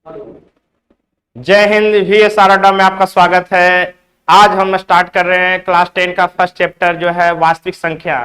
जय हिंद। वीएस आरडा में आपका स्वागत है। आज हम स्टार्ट कर रहे हैं क्लास 10 का फर्स्ट चैप्टर जो है वास्तविक संख्या।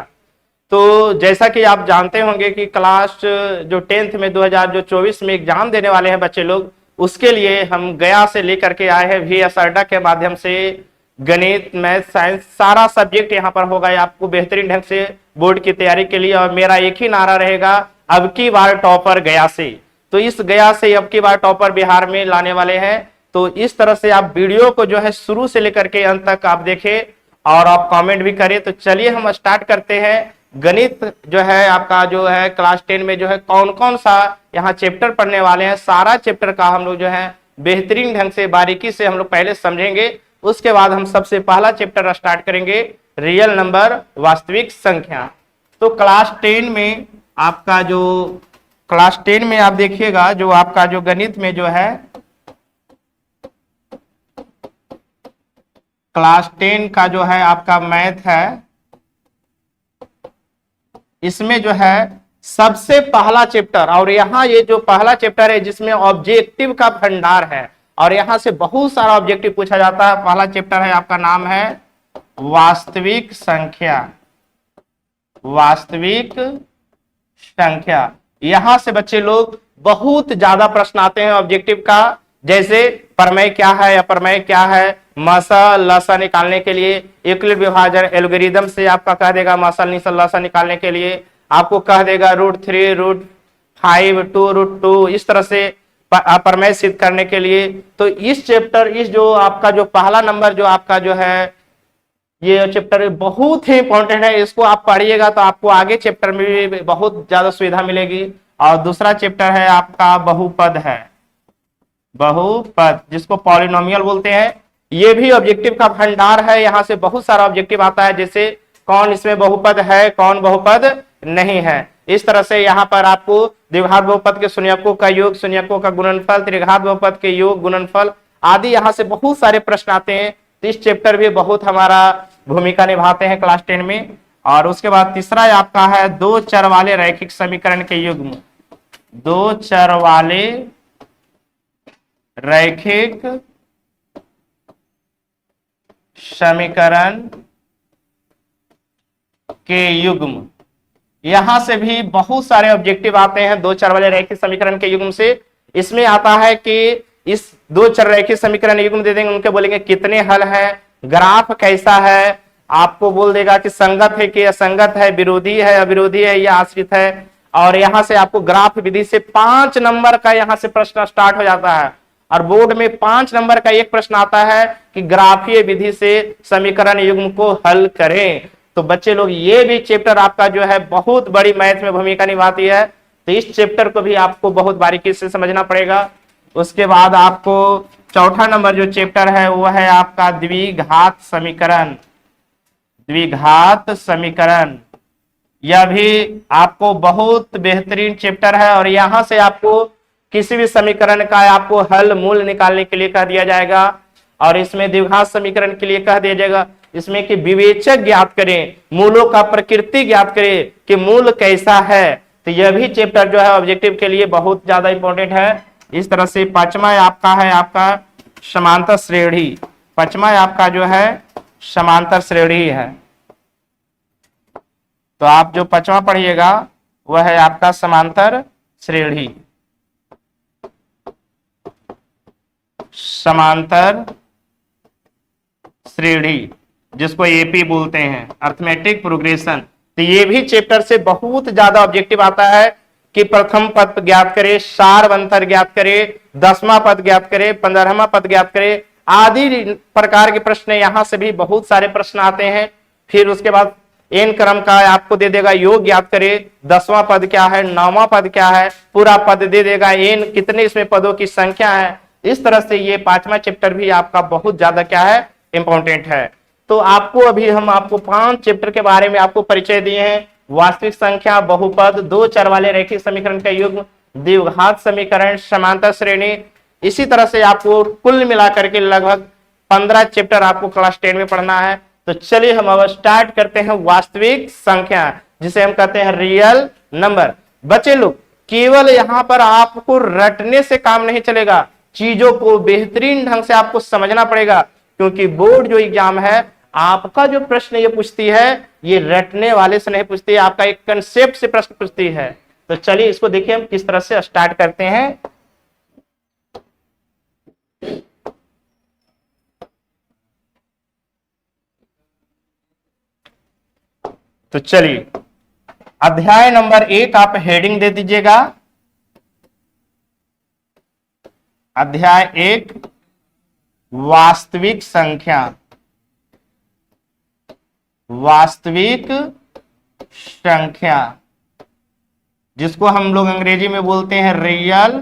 तो जैसा कि आप जानते होंगे कि क्लास जो 10th में 2024 में एग्जाम देने वाले हैं बच्चे लोग, उसके लिए हम गया से लेकर के आए हैं वीएस आरडा के माध्यम से। गणित, मैथ, साइंस सारा सब्जेक्ट यहाँ पर होगा आपको बेहतरीन ढंग से बोर्ड की तैयारी के लिए। और मेरा एक ही नारा रहेगा, अब की बार टॉपर गया से। तो इस गया से अब की बार टॉपर बिहार में लाने वाले हैं। तो इस तरह से आप वीडियो को जो है शुरू से लेकर के अंत तक आप देखें और आप कमेंट भी करें। तो चलिए हम स्टार्ट करते हैं। गणित जो है आपका जो है क्लास 10 में जो है कौन कौन सा यहाँ चैप्टर पढ़ने वाले हैं, सारा चैप्टर का हम लोग जो है बेहतरीन ढंग से बारीकी से हम लोग पहले समझेंगे। उसके बाद हम सबसे पहला चैप्टर स्टार्ट करेंगे, रियल नंबर, वास्तविक संख्या। तो क्लास 10 में आपका जो क्लास 10 में आप देखिएगा जो आपका जो गणित में जो है क्लास 10 का जो है आपका मैथ है, इसमें जो है सबसे पहला चैप्टर, और यहाँ ये जो पहला चैप्टर है जिसमें ऑब्जेक्टिव का भंडार है और यहां से बहुत सारा ऑब्जेक्टिव पूछा जाता है। पहला चैप्टर है आपका नाम है वास्तविक संख्या। वास्तविक संख्या, यहां से बच्चे लोग बहुत ज्यादा प्रश्न आते हैं ऑब्जेक्टिव का, जैसे प्रमेय क्या है, अपरमेय क्या है, मसा लसा निकालने के लिए यूक्लिड विभाजन एल्गोरिदम से आपका कह देगा मसा निसल लसा निकालने के लिए आपको कह देगा √3, √5, 2√2, इस तरह से प्रमेय सिद्ध करने के लिए। तो इस चैप्टर, इस जो आपका जो पहला नंबर जो आपका जो है ये चैप्टर बहुत ही इंपॉर्टेंट है। इसको आप पढ़िएगा तो आपको आगे चैप्टर में भी बहुत ज्यादा सुविधा मिलेगी। और दूसरा चैप्टर है आपका बहुपद है, बहुपद जिसको पॉलिनोमियल बोलते हैं। ये भी ऑब्जेक्टिव का भंडार है, यहाँ से बहुत सारा ऑब्जेक्टिव आता है, जैसे कौन इसमें बहुपद है, कौन बहुपद नहीं है। इस तरह से यहाँ पर आपको द्विघात बहुपद के शून्यकों का योग, शून्यकों का गुणनफल, त्रिघात बहुपद के योग, गुणनफल आदि यहाँ से बहुत सारे प्रश्न आते हैं। तो इस चैप्टर भी बहुत हमारा भूमिका निभाते हैं क्लास 10 में। और उसके बाद तीसरा आपका है दो चर वाले रैखिक समीकरण के युग्म। दो चर वाले रैखिक समीकरण के युग्म, यहां से भी बहुत सारे ऑब्जेक्टिव आते हैं दो चर वाले रैखिक समीकरण के युग्म से। इसमें आता है कि इस दो चर रैखिक समीकरण युग्म दे देंगे, उनके बोलेंगे कितने हल हैं, ग्राफ कैसा है, आपको बोल देगा कि संगत है कि असंगत है, विरोधी है, अविरोधी है या आश्रित है। और यहां से आपको ग्राफ विधि से 5 नंबर का यहां से प्रश्न स्टार्ट हो जाता है। और बोर्ड में 5 नंबर का एक प्रश्न आता है कि ग्राफीय विधि से समीकरण युग्म को हल करें। तो बच्चे लोग ये भी चैप्टर आपका जो है बहुत बड़ी मैथ में भूमिका निभाती है। तो इस चैप्टर को भी आपको बहुत बारीकी से समझना पड़ेगा। उसके बाद आपको चौथा नंबर जो चैप्टर है वो है आपका द्विघात समीकरण। द्विघात समीकरण, यह भी आपको बहुत बेहतरीन चैप्टर है। और यहां से आपको किसी भी समीकरण का आपको हल मूल निकालने के लिए कह दिया जाएगा। और इसमें द्विघात समीकरण के लिए कह दिया जाएगा इसमें कि विवेचक ज्ञात करें, मूलों का प्रकृति ज्ञात करें कि मूल कैसा है। तो यह भी चैप्टर जो है ऑब्जेक्टिव के लिए बहुत ज्यादा इंपॉर्टेंट है। इस तरह से पांचवा आपका है आपका समांतर श्रेणी। पांचवा आपका जो है समांतर श्रेणी है। तो आप जो पांचवा पढ़िएगा वह है आपका समांतर श्रेणी। समांतर श्रेणी जिसको एपी बोलते हैं, अर्थमेटिक प्रोग्रेशन। तो ये भी चैप्टर से बहुत ज्यादा ऑब्जेक्टिव आता है कि प्रथम पद ज्ञात करे, सारवंतर ज्ञात करे, 10वां पद ज्ञात करे, 15वां पद ज्ञात करे आदि प्रकार के प्रश्न यहां से भी बहुत सारे प्रश्न आते हैं। फिर उसके बाद एन क्रम का आपको दे देगा योग ज्ञात करे, 10वां पद क्या है, 9वां पद क्या है, पूरा पद दे देगा, एन कितने इसमें पदों की संख्या है। इस तरह से ये 5वां चैप्टर भी आपका बहुत ज्यादा क्या है, इंपॉर्टेंट है। तो आपको अभी हम आपको 5 चैप्टर के बारे में आपको परिचय दिए हैं। वास्तविक संख्या, बहुपद, दो चर वाले रैखिक समीकरण का युग्म, द्विघात समीकरण, समांतर श्रेणी। इसी तरह से आपको कुल मिलाकर के लगभग 15 चैप्टर आपको क्लास 10 में पढ़ना है। तो चलिए हम अब स्टार्ट करते हैं वास्तविक संख्या, जिसे हम कहते हैं रियल नंबर। बच्चे लोग केवल यहाँ पर आपको रटने से काम नहीं चलेगा, चीजों को बेहतरीन ढंग से आपको समझना पड़ेगा, क्योंकि बोर्ड जो एग्जाम है आपका जो प्रश्न ये पूछती है ये रटने वाले से नहीं पूछती है, आपका एक कंसेप्ट से प्रश्न पूछती है। तो चलिए इसको देखिए हम किस तरह से स्टार्ट करते हैं। तो चलिए अध्याय नंबर 1 आप हेडिंग दे दीजिएगा। अध्याय 1 वास्तविक संख्या। वास्तविक संख्या जिसको हम लोग अंग्रेजी में बोलते हैं रियल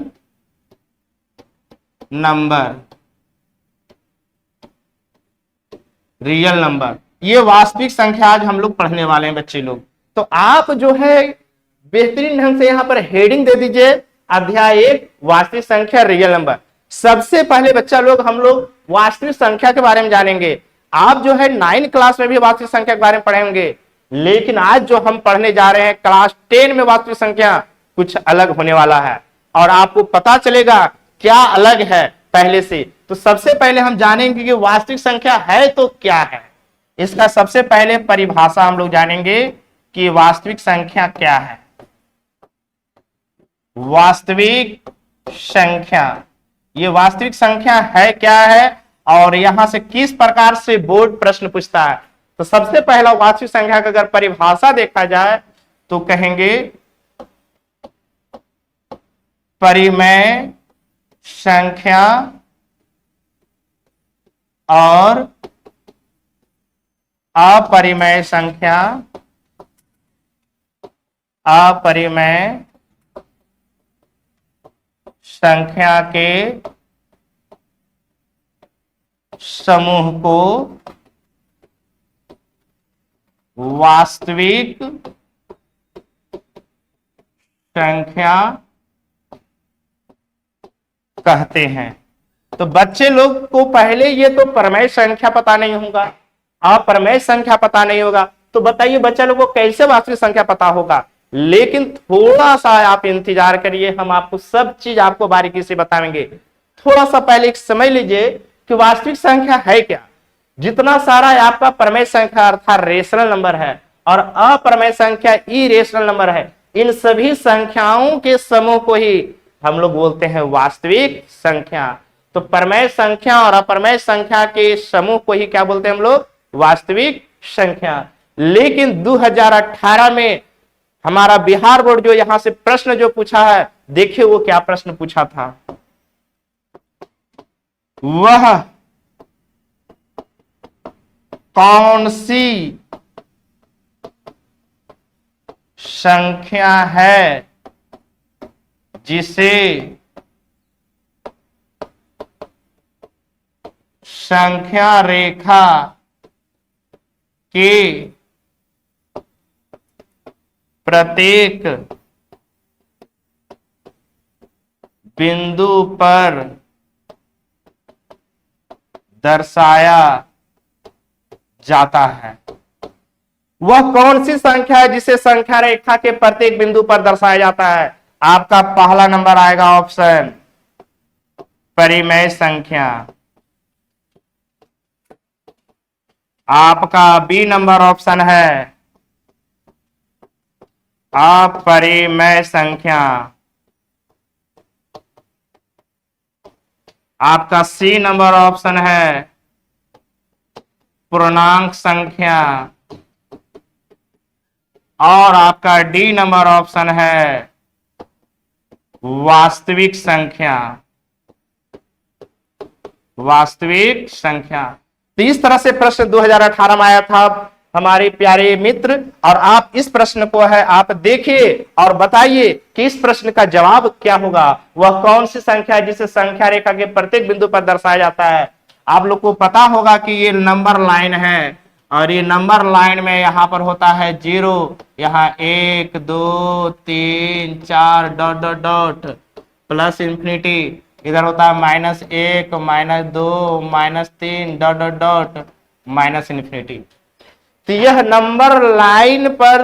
नंबर। रियल नंबर ये वास्तविक संख्या आज हम लोग पढ़ने वाले हैं बच्चे लोग। तो आप जो है बेहतरीन ढंग से यहां पर हेडिंग दे दीजिए, अध्याय 1 वास्तविक संख्या रियल नंबर। सबसे पहले बच्चा लोग हम लोग वास्तविक संख्या के बारे में जानेंगे। आप जो है 9 क्लास में भी वास्तविक संख्या के बारे में पढ़ेंगे, लेकिन आज जो हम पढ़ने जा रहे हैं क्लास 10 में वास्तविक संख्या कुछ अलग होने वाला है और आपको पता चलेगा क्या अलग है पहले से। तो सबसे पहले हम जानेंगे कि वास्तविक संख्या है तो क्या है। इसका सबसे पहले परिभाषा हम लोग जानेंगे कि वास्तविक संख्या क्या है। वास्तविक संख्या, ये वास्तविक संख्या है क्या है और यहां से किस प्रकार से बोर्ड प्रश्न पूछता है। तो सबसे पहला वास्तविक संख्या का अगर परिभाषा देखा जाए तो कहेंगे परिमेय संख्या और अपरिमेय संख्या। अपरिमेय संख्या के समूह को वास्तविक संख्या कहते हैं। तो बच्चे लोग को पहले ये तो परिमेय संख्या पता नहीं होगा, अपरिमेय संख्या पता नहीं होगा, तो बताइए बच्चा लोग को कैसे वास्तविक संख्या पता होगा। लेकिन थोड़ा सा आप इंतजार करिए, हम आपको सब चीज आपको बारीकी से बताएंगे। थोड़ा सा पहले एक समझ लीजिए कि वास्तविक संख्या है क्या। जितना सारा आपका परिमेय संख्या अर्थात रेशनल नंबर है और अपरिमेय संख्या इरेशनल नंबर है, इन सभी संख्याओं के समूह को ही हम लोग बोलते हैं वास्तविक संख्या। तो परिमेय संख्या और अपरिमेय संख्या के समूह को ही क्या बोलते हैं हम लोग, वास्तविक संख्या। लेकिन 2018 में हमारा बिहार बोर्ड जो यहां से प्रश्न जो पूछा है, देखिए वो क्या प्रश्न पूछा था। वह कौन सी संख्या है जिसे संख्या रेखा के प्रत्येक बिंदु पर दर्शाया जाता है। वह कौन सी संख्या है जिसे संख्या रेखा के प्रत्येक बिंदु पर दर्शाया जाता है। आपका पहला नंबर आएगा ऑप्शन परिमेय संख्या। आपका बी नंबर ऑप्शन है अपरिमेय संख्या। आपका सी नंबर ऑप्शन है पूर्णांक संख्या और आपका डी नंबर ऑप्शन है वास्तविक संख्या। वास्तविक संख्या। तो इस तरह से प्रश्न 2018 में आया था हमारे प्यारे मित्र, और आप इस प्रश्न को है आप देखिए और बताइए कि इस प्रश्न का जवाब क्या होगा। वह कौन सी संख्या है जिसे संख्या रेखा के प्रत्येक बिंदु पर दर्शाया जाता है। आप लोग को पता होगा कि ये नंबर लाइन है और ये नंबर लाइन में यहाँ पर होता है 0, यहाँ 1 2 3 4 dot dot dot plus infinity, इधर होता है -1 -2 -3 dot dot dot minus infinity. तो यह नंबर लाइन पर,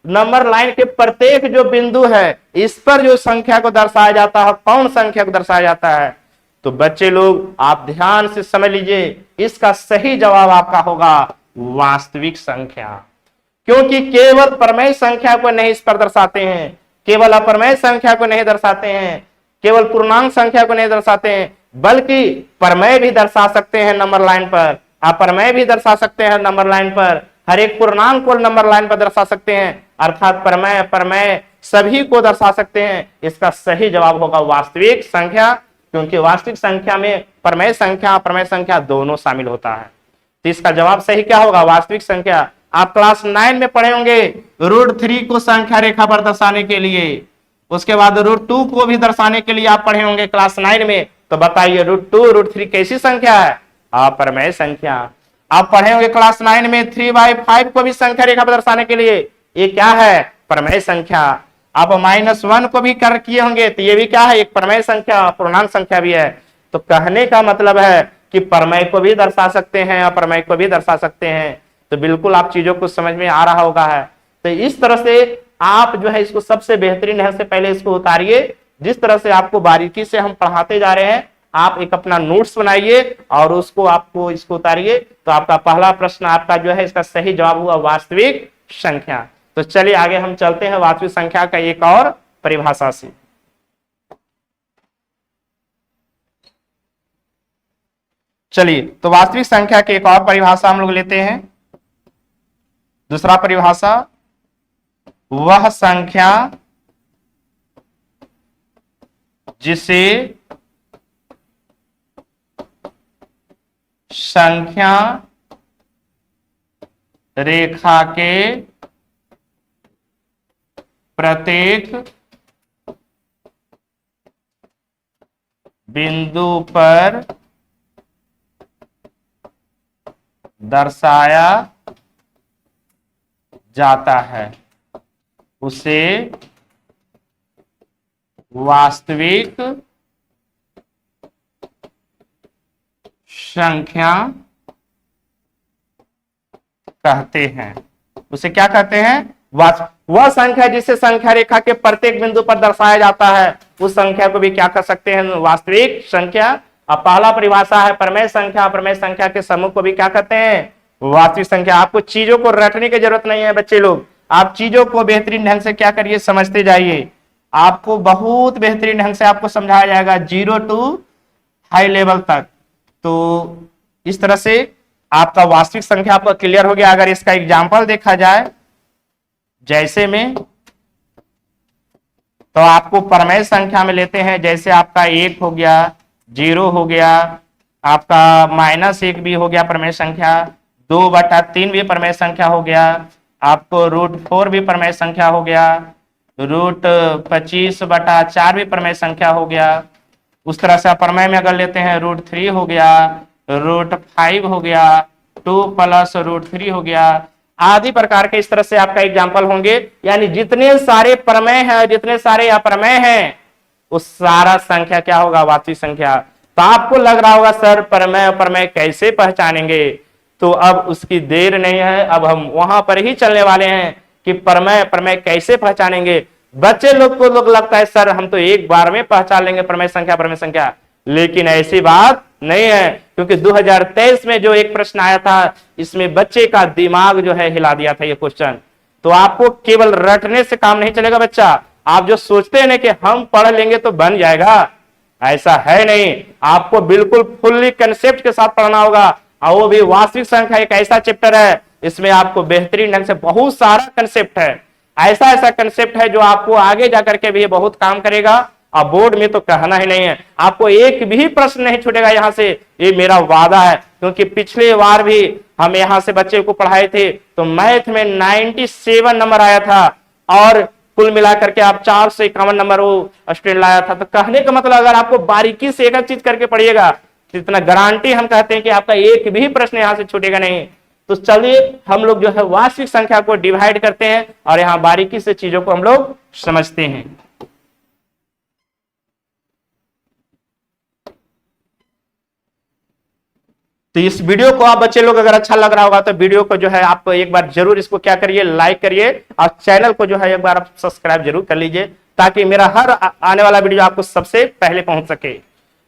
नंबर लाइन के प्रत्येक जो बिंदु है इस पर जो संख्या को दर्शाया जाता है, कौन संख्या को दर्शाया जाता है, तो बच्चे लोग आप ध्यान से समझ लीजिए, इसका सही जवाब आपका होगा वास्तविक संख्या, क्योंकि केवल प्रमेय संख्या को नहीं इस पर दर्शाते हैं, केवल अप्रमेय संख्या को नहीं दर्शाते हैं, केवल पूर्णांक संख्या को नहीं दर्शाते हैं, बल्कि प्रमेय भी दर्शा सकते हैं नंबर लाइन पर, अप्रमेय भी दर्शा सकते हैं नंबर लाइन पर, हर एक पूर्णांक को नंबर लाइन पर दर्शा सकते हैं, अर्थात प्रमेय अप्रमेय सभी को दर्शा सकते हैं। इसका सही जवाब होगा वास्तविक संख्या, क्योंकि वास्तविक संख्या में प्रमेय संख्या अप्रमेय संख्या दोनों शामिल होता है। तो इसका जवाब सही क्या होगा? वास्तविक संख्या। आप क्लास 9 में पढ़े होंगे √3 को संख्या रेखा पर दर्शाने के लिए, उसके बाद √2 को भी दर्शाने के लिए आप पढ़े होंगे क्लास 9 में। तो बताइए √2 √3 कैसी संख्या है? अप्रमेय संख्या। आप पढ़े होंगे क्लास 9 में 3/5 को भी संख्या रेखा पर दर्शाने के लिए, ये क्या है? प्रमेय संख्या। आप -1 को भी कर किए होंगे, तो ये भी क्या है? एक प्रमेय संख्या, पूर्णांक संख्या भी है। तो कहने का मतलब है कि प्रमेय को भी दर्शा सकते हैं, अप्रमेय को भी दर्शा सकते हैं। तो बिल्कुल आप चीजों को समझ में आ रहा होगा है। तो इस तरह से आप जो है इसको सबसे बेहतरीन ढंग से पहले इसको उतारिए, जिस तरह से आपको बारीकी से हम पढ़ाते जा रहे हैं। आप एक अपना नोट्स बनाइए और उसको आपको इसको उतारिए। तो आपका पहला प्रश्न आपका जो है इसका सही जवाब हुआ वास्तविक संख्या। तो चलिए आगे हम चलते हैं वास्तविक संख्या का एक और परिभाषा से। चलिए तो वास्तविक संख्या की एक और परिभाषा हम लोग लेते हैं। दूसरा परिभाषा, वह संख्या जिसे संख्या रेखा के प्रत्येक बिंदु पर दर्शाया जाता है उसे वास्तविक संख्या कहते हैं। उसे क्या कहते हैं? वह संख्या जिसे संख्या रेखा के प्रत्येक बिंदु पर दर्शाया जाता है उस संख्या को भी क्या कर सकते हैं? वास्तविक संख्या। अब पहला परिभाषा है प्रमेय संख्या, प्रमेय संख्या के समूह को भी क्या कहते हैं? वास्तविक संख्या। आपको चीजों को रटने की जरूरत नहीं है बच्चे लोग, आप चीजों को बेहतरीन ढंग से क्या करिए, समझते जाइए। आपको बहुत बेहतरीन ढंग से आपको समझाया जाएगा 0 to हाई लेवल तक। तो इस तरह से आपका वास्तविक संख्या आपका क्लियर हो गया। अगर इसका एग्जाम्पल देखा जाए जैसे में, तो आपको प्रमेय संख्या में लेते हैं, जैसे आपका 1 हो गया, 0 हो गया, आपका -1 भी हो गया प्रमेय संख्या, 2/3 भी प्रमेय संख्या हो गया, आपको √4 भी प्रमेय संख्या हो गया, √25/4 भी प्रमेय संख्या हो गया। उस तरह से प्रमेय में अगर लेते हैं √3 हो गया, √5 हो गया, 2 + √3 हो गया, आदि प्रकार के इस तरह से आपका एग्जाम्पल होंगे। यानी जितने सारे प्रमेय हैं, जितने सारे अप्रमेय हैं, उस सारा संख्या क्या होगा? वास्तविक संख्या। तो आपको लग रहा होगा सर प्रमेय अप्रमेय कैसे पहचानेंगे? तो अब उसकी देर नहीं है, अब हम वहां पर ही चलने वाले हैं कि प्रमेय अप्रमेय कैसे पहचानेंगे। बच्चे लोग को लगता है सर हम तो एक बार में पहचान लेंगे प्रमेय संख्या प्रमेय संख्या, लेकिन ऐसी बात नहीं है, क्योंकि 2023 में जो एक प्रश्न आया था इसमें बच्चे का दिमाग जो है हिला दिया था ये क्वेश्चन। तो आपको केवल रटने से काम नहीं चलेगा बच्चा। आप जो सोचते हैं ना कि हम पढ़ लेंगे तो बन जाएगा, ऐसा है नहीं। आपको बिल्कुल फुल्ली कंसेप्ट के साथ पढ़ना होगा, और वो भी वास्तविक संख्या एक ऐसा चैप्टर है, इसमें आपको बेहतरीन ढंग से बहुत सारा कंसेप्ट है, ऐसा ऐसा कंसेप्ट है जो आपको आगे जाकर के भी बहुत काम करेगा। और बोर्ड में तो कहना ही नहीं है, आपको एक भी प्रश्न नहीं छूटेगा यहाँ से, ये मेरा वादा है। क्योंकि पिछले बार भी हम यहाँ से बच्चे को पढ़ाए थे तो मैथ में 97 नंबर आया था, और कुल मिलाकर के आप 451 नंबर वो स्टूडेंट लाया था। तो कहने का मतलब अगर आपको बारीकी से एक चीज करके पढ़िएगा तो इतना गारंटी हम कहते हैं कि आपका एक भी प्रश्न यहाँ से छूटेगा नहीं। तो चलिए हम लोग जो है वास्तविक संख्या को डिवाइड करते हैं और यहाँ बारीकी से चीजों को हम लोग समझते हैं। तो इस वीडियो को आप बच्चे लोग अगर अच्छा लग रहा होगा तो वीडियो को जो है आप एक बार जरूर इसको क्या करिए, लाइक करिए, और चैनल को जो है एक बार आप सब्सक्राइब जरूर कर लीजिए, ताकि मेरा हर आने वाला वीडियो आपको सबसे पहले पहुंच सके।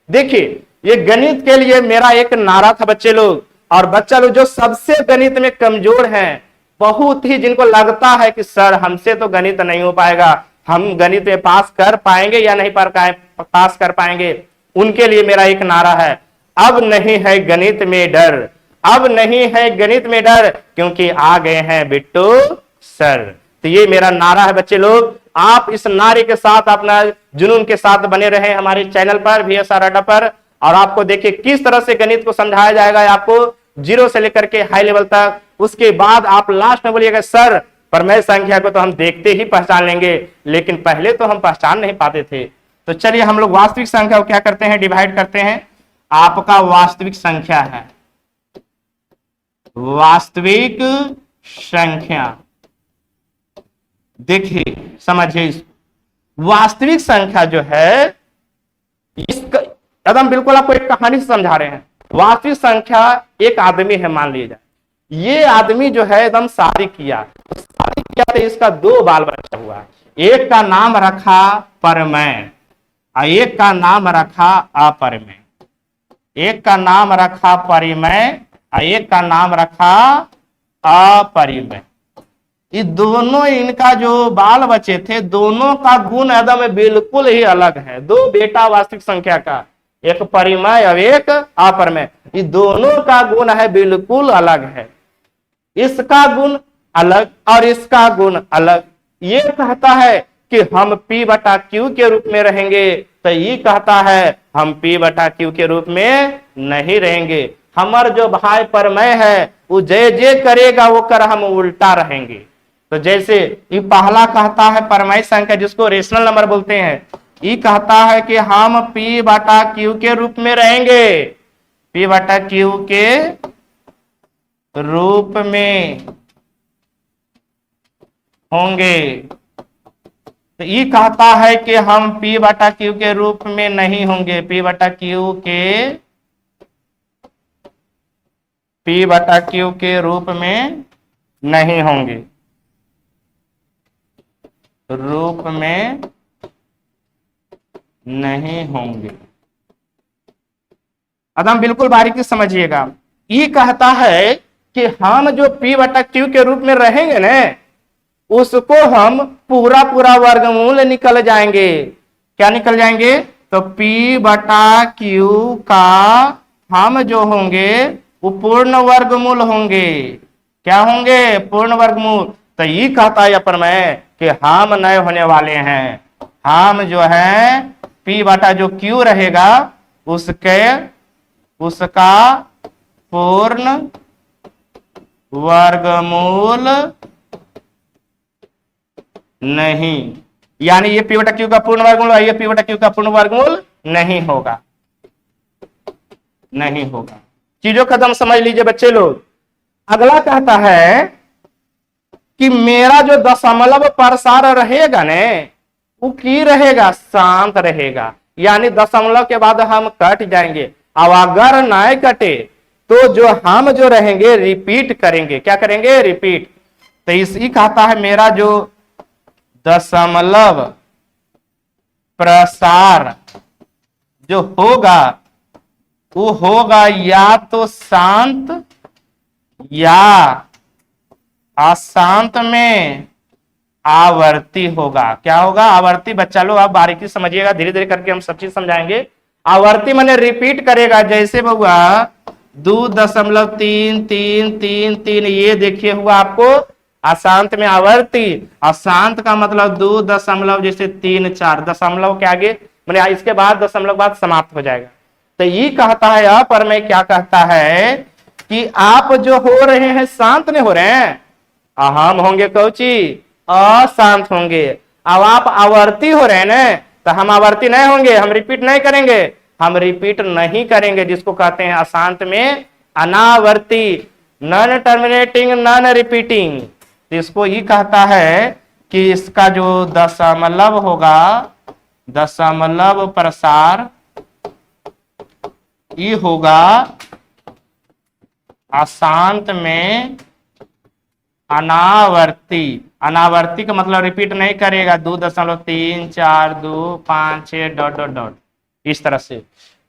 देखिए ये गणित के लिए मेरा एक नारा था बच्चे लोग। और बच्चा लोग जो सबसे गणित में कमजोर हैं, बहुत ही जिनको लगता है कि सर हमसे तो गणित नहीं हो पाएगा, हम गणित में पास कर पाएंगे या नहीं पास कर पाएंगे, उनके लिए मेरा एक नारा है, अब नहीं है गणित में डर, अब नहीं है गणित में डर, क्योंकि आ गए हैं बिट्टू सर। तो ये मेरा नारा है बच्चे लोग। आप इस नारे के साथ अपना जुनून के साथ बने रहे हमारे चैनल पर VSR अड्डा पर। और आपको देखिए किस तरह से गणित को समझाया जाएगा आपको, जीरो से लेकर के हाई लेवल तक। उसके बाद आप लास्ट में बोलिएगा सर प्रमेय संख्या को तो हम देखते ही पहचान लेंगे, लेकिन पहले तो हम पहचान नहीं पाते थे। तो चलिए हम लोग वास्तविक संख्या को क्या करते हैं, डिवाइड करते हैं। आपका वास्तविक संख्या है, वास्तविक संख्या, देखिए समझिए, वास्तविक संख्या जो है इसका एकदम बिल्कुल आपको एक कहानी से समझा रहे हैं। वास्तविक संख्या एक आदमी है, मान लीजिए ये आदमी जो है एकदम शादी किया तो इसका 2 बाल बच्चा हुआ। एक का नाम रखा परमेय और एक का नाम रखा अपरमेय, एक का नाम रखा परिमेय और एक का नाम रखा अपरिमेय। ये दोनों इनका जो बाल बच्चे थे, दोनों का गुण एकदम बिल्कुल ही अलग है। 2 बेटा वास्तविक संख्या का, एक परिमेय और एक अपरमेय, ये दोनों का गुण है बिल्कुल अलग है। इसका गुण अलग और इसका गुण अलग। ये कहता है कि हम P/Q के रूप में रहेंगे, तो ये कहता है हम P/Q के रूप में नहीं रहेंगे। हमार जो भाई परमेय है वो जय जय करेगा वो कर हम उल्टा रहेंगे। तो जैसे ये पहला कहता है परमेय संख्या जिसको रेशनल नंबर बोलते हैं, ये कहता है कि हम P/Q के रूप में रहेंगे, P/Q के रूप में होंगे। तो ये कहता है कि हम P/Q के रूप में नहीं होंगे, P/Q के रूप में नहीं होंगे, रूप में नहीं होंगे। एकदम बिल्कुल बारीकी से समझिएगा। ये कहता है कि हम जो P/Q के रूप में रहेंगे ना, उसको हम पूरा वर्गमूल निकल जाएंगे। क्या निकल जाएंगे? तो P/Q का हम जो होंगे वो पूर्ण वर्गमूल होंगे। क्या होंगे? पूर्ण वर्गमूल। तो ये कहता है अपरमेय कि हम नए होने वाले हैं, हम जो है P/Q रहेगा उसका पूर्ण वर्गमूल नहीं, यानी ये P/Q का पूर्ण वर्गमूल और ये P/Q का पूर्ण वर्गमूल नहीं होगा, नहीं होगा। चीजों खत्म, समझ लीजिए बच्चे लोग। अगला कहता है कि मेरा जो दशमलव प्रसार रहेगा ने वो की रहेगा, शांत रहेगा, यानी दशमलव के बाद हम कट जाएंगे। अब अगर ना कटे तो जो हम जो रहेंगे रिपीट करेंगे। क्या करेंगे? रिपीट। तो इसी कहता है मेरा जो दशमलव प्रसार जो होगा वो होगा या तो शांत या अशांत में आवर्ती होगा। क्या होगा? आवर्ती। बच्चा लोग आप बारीकी समझिएगा, धीरे धीरे करके हम सब चीज समझाएंगे। आवर्ती माने रिपीट करेगा। जैसे हुआ 2.33333, ये देखिए हुआ आपको अशांत में आवर्ती। अशांत का मतलब 2 जैसे 3-4 दशमलव के आगे मैंने इसके बाद दशमलव बाद समाप्त हो जाएगा। तो ये कहता है अपरमेय क्या कहता है कि आप जो हो रहे हैं शांत नहीं हो रहे हैं, हम होंगे कौची अशांत होंगे। अब आप आवर्ती हो रहे हैं ना, तो हम आवर्ती नहीं होंगे, हम रिपीट नहीं करेंगे, हम रिपीट नहीं करेंगे, जिसको कहते हैं अशांत में अनावर्ती, नॉन टर्मिनेटिंग नॉन रिपीटिंग। इसको ये कहता है कि इसका जो दशमलव होगा, दशमलव प्रसार, ये होगा अशांत में अनावर्ती। अनावर्ती का मतलब रिपीट नहीं करेगा, 2.34256 ... इस तरह से।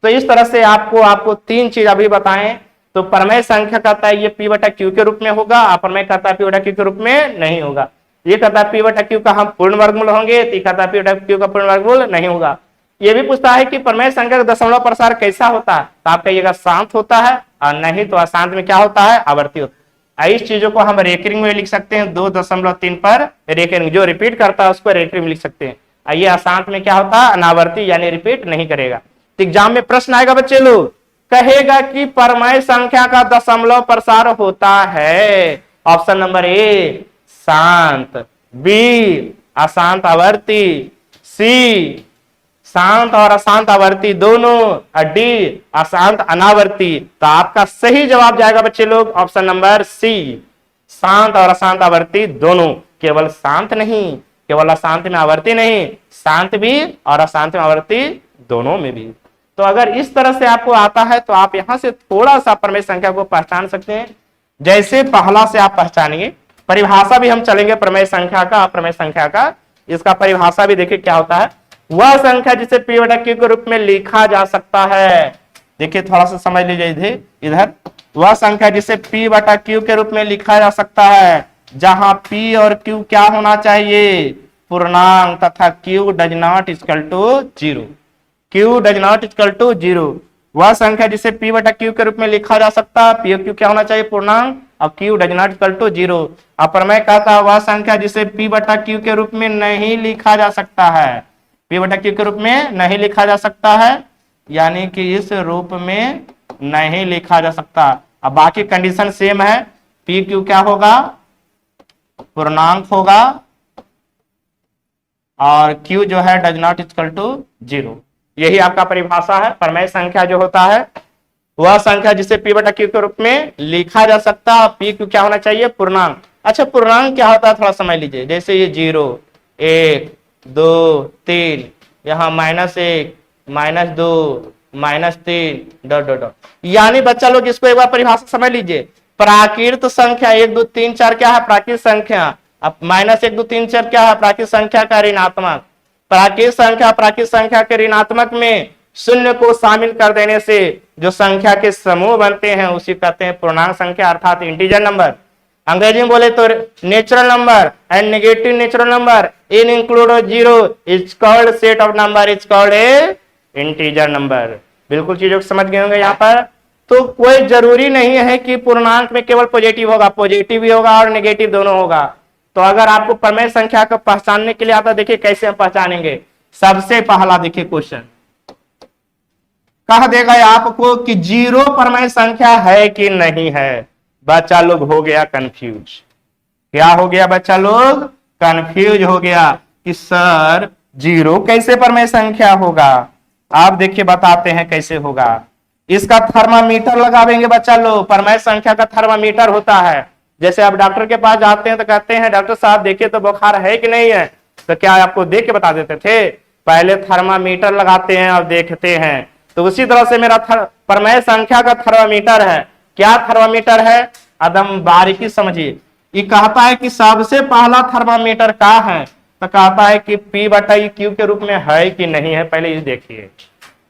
तो तो इस तरह से आपको तीन चीज अभी बताएं। तो प्रमेय संख्या कहता है ये पी बटा क्यू के रूप में होगा, अप्रमेय कहता है पी बटा क्यू के रूप में नहीं होगा। ये कहता है पी बटा क्यू का हम पूर्ण वर्गमूल होंगे, तो ये कहता है पी बटा क्यू का पूर्ण वर्गमूल नहीं होगा। ये भी पूछता है कि प्रमेय संख्या का दशमलव प्रसार कैसा होता है, तो आप कहिएगा शांत होता है, और नहीं तो अशांत में क्या होता है, आवर्ती होता है। इस चीजों को हम रेकरिंग में लिख सकते हैं, 2.3 पर रेकरिंग, जो रिपीट करता है उसको रेकरिंग में लिख सकते हैं। ये अशांत में क्या होता है, अनावर्ती यानी रिपीट नहीं करेगा। तो एग्जाम में प्रश्न आएगा बच्चे लोग, कहेगा कि परमेय संख्या का दशमलव प्रसार होता है। ऑप्शन नंबर ए शांत, बी अशांत आवर्ती, सी शांत और अशांत आवर्ती दोनों, और डी अशांत अनावर्ती। तो आपका सही जवाब जाएगा बच्चे लोग ऑप्शन नंबर सी, शांत और अशांत आवर्ती दोनों। केवल शांत नहीं, केवल अशांत में आवर्ती नहीं, शांत भी और अशांत में आवर्ती दोनों में भी। तो अगर इस तरह से आपको आता है तो आप यहां से थोड़ा सा प्रमेय संख्या को पहचान सकते हैं। जैसे पहला से आप पहचानेंगे, परिभाषा भी हम चलेंगे प्रमेय संख्या का, अप्रमेय संख्या का। इसका परिभाषा भी देखिए क्या होता है, वह संख्या जिसे पी बटा क्यू के रूप में लिखा जा सकता है। देखिए थोड़ा सा समझ लीजिए इधर, वह संख्या जिसे पी बटा क्यू के रूप में लिखा जा सकता है, जहां पी और क्यू क्या होना चाहिए, पूर्णांक, तथा Q does not equal to zero. Q does not equal to zero, वह संख्या जिसे पी बटा क्यू के रूप में लिखा जा सकता है, पी और क्यू क्या होना चाहिए, पूर्णांक, और Q does not equal to zero. अप्रमेय कहता है वह संख्या जिसे पी बटा क्यू के रूप में नहीं लिखा जा सकता है, पी बटा क्यू के रूप में नहीं लिखा जा सकता है, यानी कि इस रूप में नहीं लिखा जा सकता। अब बाकी कंडीशन सेम है, पी क्यू क्या होगा, पूर्णांक होगा, और क्यू जो है does not equal to zero. यही आपका परिभाषा है। प्रमेय संख्या जो होता है वह संख्या जिसे पी बटा क्यू के रूप में लिखा जा सकता है, पी क्यू क्या होना चाहिए, पूर्णांक। अच्छा पूर्णांक क्या होता है थोड़ा समझ लीजिए, जैसे ये 0, 1, 2, 3, यहाँ -1, -2, -3 डॉट डॉट डॉट। यानी बच्चा लोग इसको एक बार परिभाषा समझ लीजिए, प्राकृत संख्या 1 2 3 4 क्या है, प्राकृत संख्या। अब -1 2 3 4 क्या है, प्राकृत संख्या का ऋणात्मक। प्राकृत संख्या के ऋणात्मक में शून्य को शामिल कर देने से जो संख्या के समूह बनते हैं उसी कहते हैं पूर्णांक संख्या, अर्थात इंटीजर नंबर। अंग्रेजी में बोले तो natural number and negative natural number in include zero is called set of number is called a integer number. बिल्कुल चीजों को समझ गए होंगे यहाँ पर। तो कोई जरूरी नहीं है कि पूर्णांक में केवल पॉजिटिव होगा, पॉजिटिव भी होगा और नेगेटिव दोनों होगा। तो अगर आपको प्रमेय संख्या को पहचानने के लिए आता, देखिए कैसे हम पहचानेंगे। सबसे पहला देखिए क्वेश्चन कह देगा आपको कि जीरो प्रमेय संख्या है कि नहीं है। बच्चा लोग हो गया कंफ्यूज। क्या हो गया बच्चा लोग, कंफ्यूज हो गया कि सर जीरो कैसे प्रमेय संख्या होगा। आप देखिए बताते हैं कैसे होगा। इसका थर्मामीटर लगावेंगे बच्चा लोग। प्रमेय संख्या का थर्मामीटर होता है, जैसे आप डॉक्टर के पास जाते हैं तो कहते हैं डॉक्टर साहब देखिए तो बुखार है कि नहीं है, तो क्या आपको देख के बता देते थे, पहले थर्मामीटर लगाते हैं और देखते हैं। तो उसी तरह से मेरा प्रमेय संख्या का थर्मामीटर है। क्या थर्मामीटर है, एकदम बारीकी समझिए। ये कहता है कि सबसे पहला थर्मामीटर क्या है, तो कहता है कि पी बटा क्यू के रूप में है कि नहीं है, पहले ये देखिए।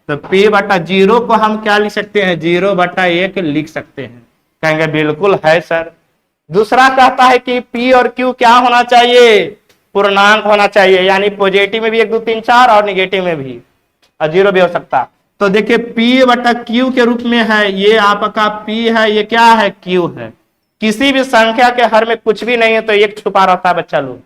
तो पी बटा जीरो को हम क्या लिख सकते हैं, 0/1 लिख सकते हैं। कहेंगे बिल्कुल है सर। दूसरा कहता है कि पी और क्यू क्या होना चाहिए, पूर्णांक होना चाहिए, यानी पॉजिटिव में भी 1 2 3 4 और निगेटिव में भी, और जीरो भी हो सकता। तो देखिए पी बटा क्यू के रूप में है, ये आपका पी है, ये क्या है, क्यू है। किसी भी संख्या के हर में कुछ भी नहीं है तो एक छुपा रहता है बच्चा लोग।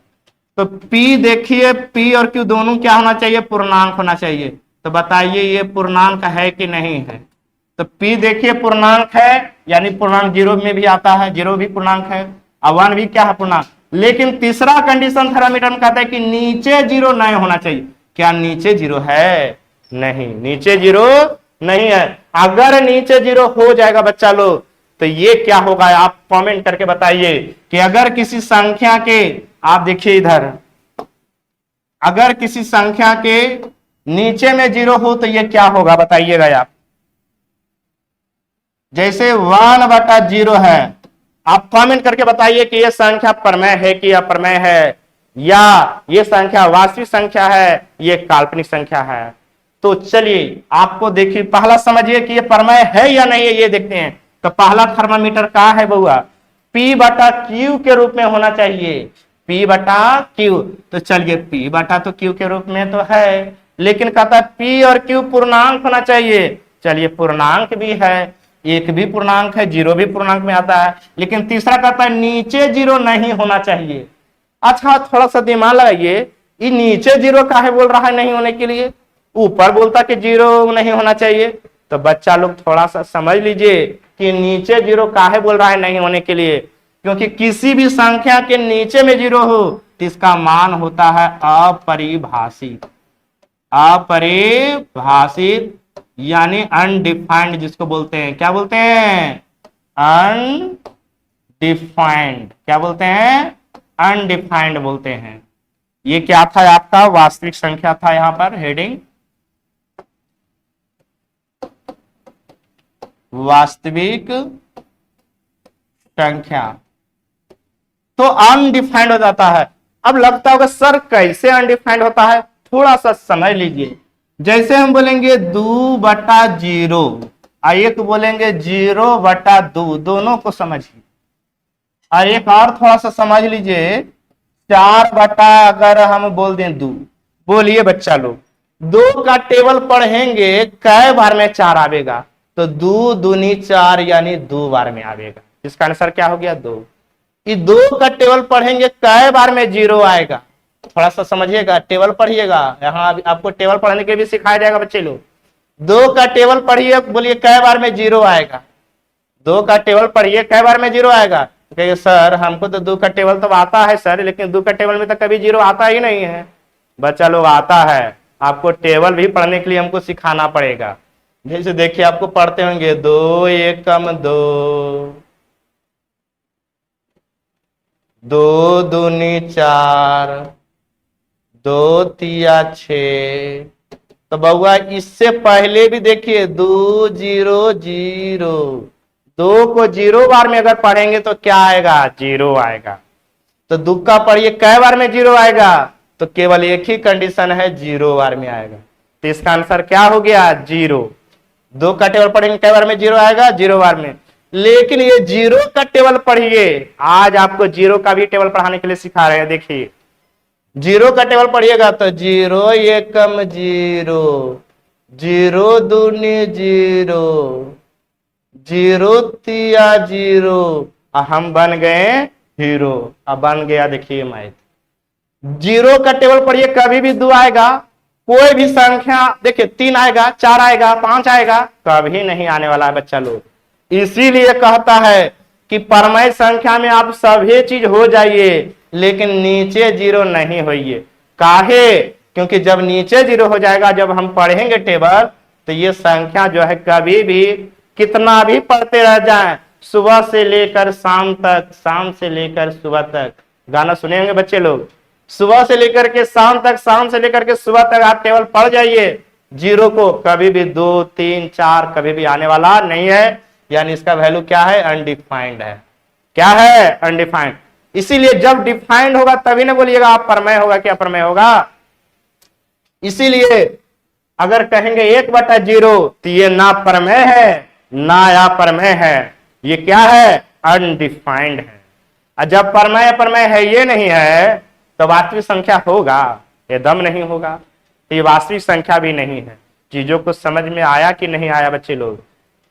तो पी देखिए, पी और क्यू दोनों क्या होना चाहिए, पूर्णांक होना चाहिए। तो बताइए ये पूर्णांक है कि नहीं है। तो पी देखिए पूर्णांक है, यानी पूर्णांक जीरो में भी आता है, जीरो भी पूर्णांक है, और 1 भी क्या है, पूर्णांक। लेकिन तीसरा कंडीशन थर्मामीटर में कहता है कि नीचे जीरो नहीं होना चाहिए। क्या नीचे जीरो है, नहीं, नीचे जीरो नहीं है। अगर नीचे जीरो हो जाएगा बच्चा लोग तो ये क्या होगा, आप कमेंट करके बताइए कि अगर किसी संख्या के, आप देखिए इधर, अगर किसी संख्या के नीचे में जीरो हो तो ये क्या होगा बताइएगा आप। जैसे 1/0 है, आप कमेंट करके बताइए कि ये संख्या प्रमेय है कि अप्रमेय है, या ये संख्या वास्तविक संख्या है, ये काल्पनिक संख्या है। तो चलिए आपको देखिए पहला समझिए कि ये प्रमेय है या नहीं है, ये देखते हैं। तो पहला थर्मामीटर का है बउआ, P बटा Q के रूप में होना चाहिए, P बटा Q। तो चलिए P बटा तो Q के रूप में तो है, लेकिन कहता है P और Q पूर्णांक होना चाहिए। चलिए पूर्णांक भी है, एक भी पूर्णांक है, जीरो भी पूर्णांक में आता है, लेकिन तीसरा कहता है नीचे जीरो नहीं होना चाहिए। अच्छा थोड़ा सा दिमाग लगाइए, ये नीचे जीरो काहे बोल रहा है नहीं होने के लिए, ऊपर बोलता कि जीरो नहीं होना चाहिए। तो बच्चा लोग थोड़ा सा समझ लीजिए कि नीचे जीरो काहे बोल रहा है नहीं होने के लिए, क्योंकि किसी भी संख्या के नीचे में जीरो हो तो इसका मान होता है अपरिभाषित। अपरिभाषित यानी अनडिफाइंड, जिसको बोलते हैं क्या बोलते हैं, अनडिफाइंड। क्या बोलते हैं, अनडिफाइंड बोलते हैं। ये क्या था आपका, वास्तविक संख्या था यहां पर हेडिंग, वास्तविक संख्या। तो अनडिफाइंड हो जाता है। अब लगता होगा सर कैसे अनडिफाइंड होता है, थोड़ा सा समझ लीजिए। जैसे हम बोलेंगे 2 बटा 0, एक बोलेंगे 0 बटा 2, दोनों को समझिए। और एक और थोड़ा सा समझ लीजिए, 4 बटा अगर हम बोल दें 2, बोलिए बच्चा लोग 2 का टेबल पढ़ेंगे कै बार में 4 आवेगा, तो 2 दूनी 4 यानी 2 बार में आवेगा, इसका आंसर क्या हो गया 2। ये 2 का टेबल पढ़ेंगे कै बार में 0 आएगा, थोड़ा सा समझिएगा, टेबल पढ़िएगा, यहाँ आपको टेबल पढ़ने के भी सिखाया जाएगा बच्चे लोग। 2 का टेबल पढ़िए, बोलिए कै बार में 0 आएगा, 2 का टेबल पढ़िए कै बार में 0 आएगा। कहिए सर हमको तो 2 का टेबल तो आता है सर, लेकिन 2 का टेबल में तो कभी 0 आता ही नहीं है। बच्चा लोग आता है, आपको टेबल भी पढ़ने के लिए हमको सिखाना पड़ेगा। जैसे देखिए आपको पढ़ते होंगे 2 एकम 2, 2 दूनी 4, 2 तिया 6। तो बउआ इससे पहले भी देखिए 2 0 0, 2 को 0 बार में अगर पढ़ेंगे तो क्या आएगा 0 आएगा। तो 2 का पढ़िए कै बार में 0 आएगा, तो केवल एक ही कंडीशन है 0 बार में आएगा। तो इसका आंसर क्या हो गया 0। 2 का टेबल पढ़ेंगे कै बार में 0 आएगा, 0 बार में। लेकिन ये 0 का टेबल पढ़िए, आज आपको 0 का भी टेबल पढ़ाने के लिए सिखा रहे हैं। देखिए 0 का टेबल पढ़िएगा तो 0 एकम 0, 0 दूनी 0, 0 तिया 0, हम बन गए हीरो। अब बन गया देखिए मैथ। 0 का टेबल पढ़िए कभी भी 2 आएगा, कोई भी संख्या देखिए 3 आएगा, 4 आएगा, 5 आएगा, कभी नहीं आने वाला है बच्चा लोग। इसीलिए कहता है कि परमेय संख्या में आप सभी चीज हो जाइए, लेकिन नीचे 0 नहीं होइए। काहे, क्योंकि जब नीचे 0 हो जाएगा, जब हम पढ़ेंगे टेबल, तो ये संख्या जो है कभी भी कितना भी पढ़ते रह जाएं, सुबह से लेकर शाम तक, शाम से लेकर सुबह तक। गाना सुनेंगे बच्चे लोग, सुबह से लेकर के शाम तक, शाम से लेकर के सुबह तक आप टेबल पढ़ जाइए, 0 को कभी भी 2 3 4 कभी भी आने वाला नहीं है। यानी इसका वैल्यू क्या है, अनडिफाइंड है। क्या है, अनडिफाइंड। इसीलिए जब डिफाइंड होगा तभी ना बोलिएगा आप प्रमेय होगा क्या प्रमेय होगा। इसीलिए अगर कहेंगे 1/0 तो ये ना प्रमेय है ना अप्रमेय है, ये क्या है, अनडिफाइंड है। और जब प्रमेय है ये नहीं है तो वास्तविक संख्या होगा, एकदम नहीं होगा। तो ये वास्तविक संख्या भी नहीं है। चीजों को समझ में आया कि नहीं आया बच्चे लोग।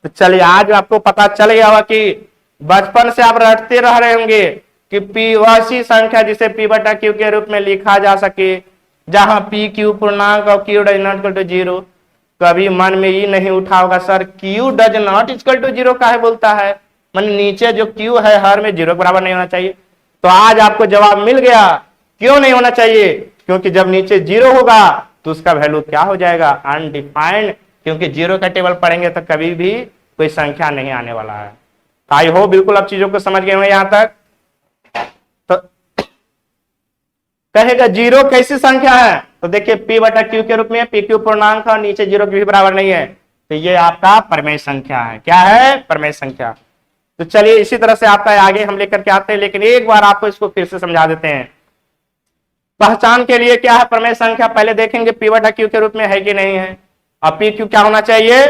तो चलिए आज आपको पता चल गया होगा कि बचपन से आप रटते रह रहे होंगे कि P वैसी संख्या जिसे P/Q के रूप में लिखा जा सके, जहां PQ पूर्णांक और Q does not equal to 0। कभी मन में ये नहीं उठा होगा sir Q does not equal to 0 काहे बोलता है, मन नीचे जो Q है हर में 0 के बराबर नहीं होना चाहिए। तो आज आपको जवाब मिल गया क्यों नहीं होना चाहिए, क्योंकि जब नीचे 0 होगा तो उसका वैल्यू क्या हो जाएगा, अनडिफाइंड। क्योंकि 0 का टेबल पढ़ेंगे तो कभी भी कोई संख्या नहीं आने वाला है। आई हो बिल्कुल आप चीजों को समझ गए होंगे यहां तक। तो कहेगा 0 कैसी संख्या है, तो देखिए P/Q के रूप में, PQ पूर्णांक और नीचे 0 के भी बराबर नहीं है, तो ये आपका प्रमेय संख्या है। क्या है, प्रमेय संख्या। तो चलिए इसी तरह से आपका आगे हम लेकर के आते हैं, लेकिन एक बार आपको इसको फिर से समझा देते हैं। पहचान के लिए क्या है प्रमेय संख्या, पहले देखेंगे P/Q के रूप में है कि नहीं है। और पी क्यू क्या होना चाहिए,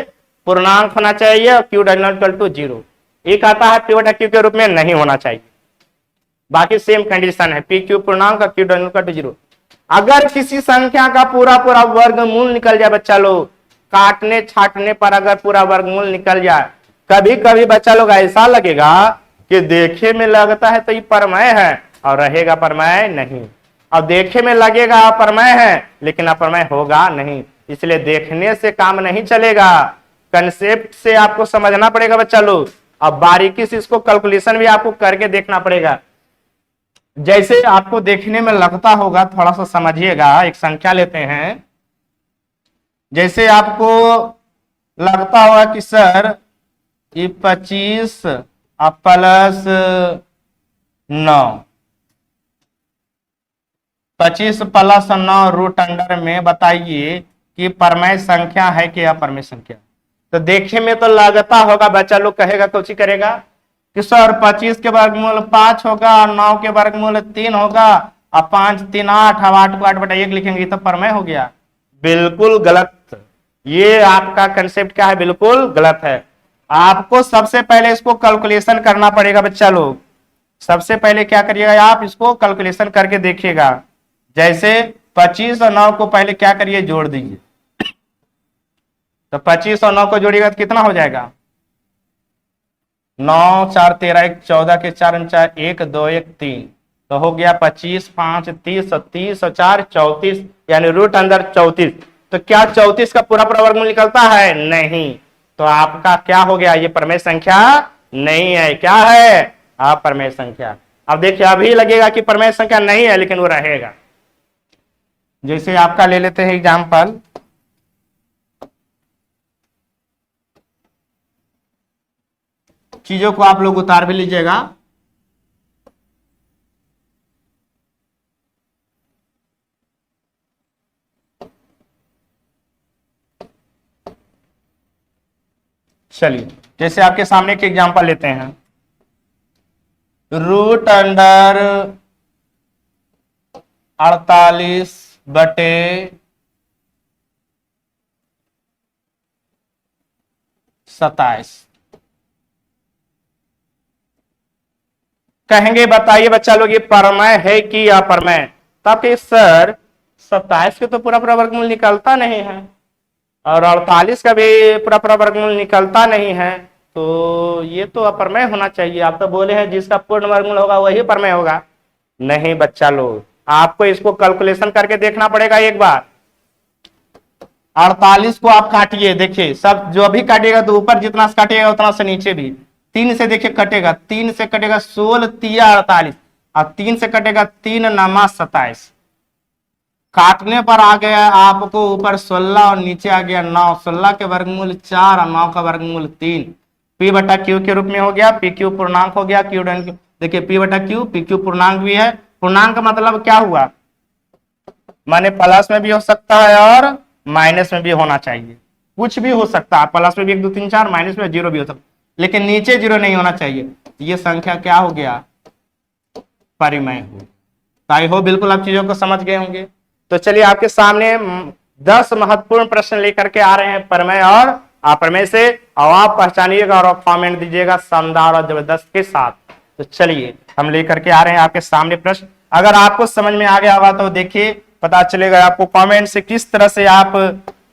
पूर्णांक होना चाहिए, और Q does not equal to 0। एक आता है पी बटा क्यू के रूप में नहीं होना चाहिए। बाकी सेम कंडीशन है, पी क्यू पूर्णांक और Q does not equal to 0। अगर किसी संख्या का पूरा पूरा वर्गमूल निकल जाए बच्चा लोग, काटने छाटने पर अगर पूरा वर्गमूल निकल जाए, कभी कभी बच्चा लोग ऐसा लगेगा कि देखे में लगता है तो ये परमय है और रहेगा परमय नहीं, अब देखे में लगेगा अप्रमेय है लेकिन अप्रमेय होगा नहीं। इसलिए देखने से काम नहीं चलेगा, कंसेप्ट से आपको समझना पड़ेगा बच्चा लोग। अब बारीकी से इसको कैलकुलेशन भी आपको करके देखना पड़ेगा। जैसे आपको देखने में लगता होगा, थोड़ा सा समझिएगा, एक संख्या लेते हैं। जैसे आपको लगता होगा कि सर ये 25 प्लस 9, 25 प्लस 9 रूट अंडर में बताइए कि परमेय संख्या है कि अपरमेय संख्या। तो देखे में तो लगता होगा, बच्चा लोग कहेगा, कुछ करेगा कि सर 25 के वर्गमूल 5 होगा और 9 के वर्गमूल 3 होगा और 5 3 8, अब 8 को 8/1 लिखेंगे तो परमेय हो गया। बिल्कुल गलत। ये आपका कंसेप्ट क्या है, बिल्कुल गलत है। आपको सबसे पहले इसको कैलकुलेशन करना पड़ेगा बच्चा लोग। सबसे पहले क्या करिएगा, आप इसको कैलकुलेशन करके देखिएगा। जैसे 25 और 9 को पहले क्या करिए, जोड़ दीजिए। तो 25 और 9 को जोड़िएगा तो कितना हो जाएगा, 9 4 13 1 14 के 4 4 1 2 1 3, तो हो गया 25 5 30 और 30 और 4 34, यानी रूट अंदर 34। तो क्या 34 का पूरा पूरा वर्गमूल निकलता है, नहीं। तो आपका क्या हो गया, ये परमेय संख्या नहीं है। क्या है, अपरमेय संख्या। अब देखिए अभी लगेगा कि परमेय संख्या नहीं है लेकिन वो रहेगा। जैसे आपका ले लेते हैं एग्जाम्पल, चीजों को आप लोग उतार भी लीजिएगा। चलिए जैसे आपके सामने एक एग्जाम्पल लेते हैं, रूट अंडर 48 बटे 27। कहेंगे बताइए बच्चा लोग ये परमेय है कि अपरमेय। तो आपके सर 27 के तो पूरा पूरा वर्गमूल निकलता नहीं है और 48 का भी पूरा पूरा वर्गमूल निकलता नहीं है, तो ये तो अपरमेय होना चाहिए। आप तो बोले हैं जिसका पूर्ण वर्गमूल होगा वही परमेय होगा। नहीं बच्चा लोग, आपको इसको कैलकुलेशन करके देखना पड़ेगा एक बार। 48 को आप काटिए, देखिए सब जो भी काटिएगा तो ऊपर जितना से काटिएगा उतना से नीचे भी। 3 से देखिए कटेगा, 3 से कटेगा 16 तिया 48 और 3 से कटेगा 3 नमा 27। काटने पर आ गया आपको ऊपर 16 और नीचे आ गया 9। 16 के वर्गमूल 4 और 9 का वर्गमूल 3। पी बटा क्यू के रूप में हो गया, पी क्यू पूर्णांक हो गया, क्यू डन। देखिए पी बटा क्यू, पी क्यू पूर्णांक भी है। पूर्णांक का मतलब क्या हुआ, माने प्लस में भी हो सकता है और माइनस में भी होना चाहिए। कुछ भी हो सकता है, प्लस में भी 1 2 3 4, माइनस में 0 भी हो सकता, लेकिन नीचे 0 नहीं होना चाहिए। ये संख्या क्या हो गया, परिमेय हो। आई हो बिल्कुल आप चीजों को समझ गए होंगे। तो चलिए आपके सामने 10 महत्वपूर्ण प्रश्न लेकर के आ रहे हैं परमेय और अपरमेय से, और आप पहचानिएगा और आप कमेंट दीजिएगा शानदार और जबरदस्त के साथ। तो चलिए हम लेकर के आ रहे हैं आपके सामने प्रश्न। अगर आपको समझ में आ गया होगा तो देखिए पता चलेगा आपको कमेंट से किस तरह से आप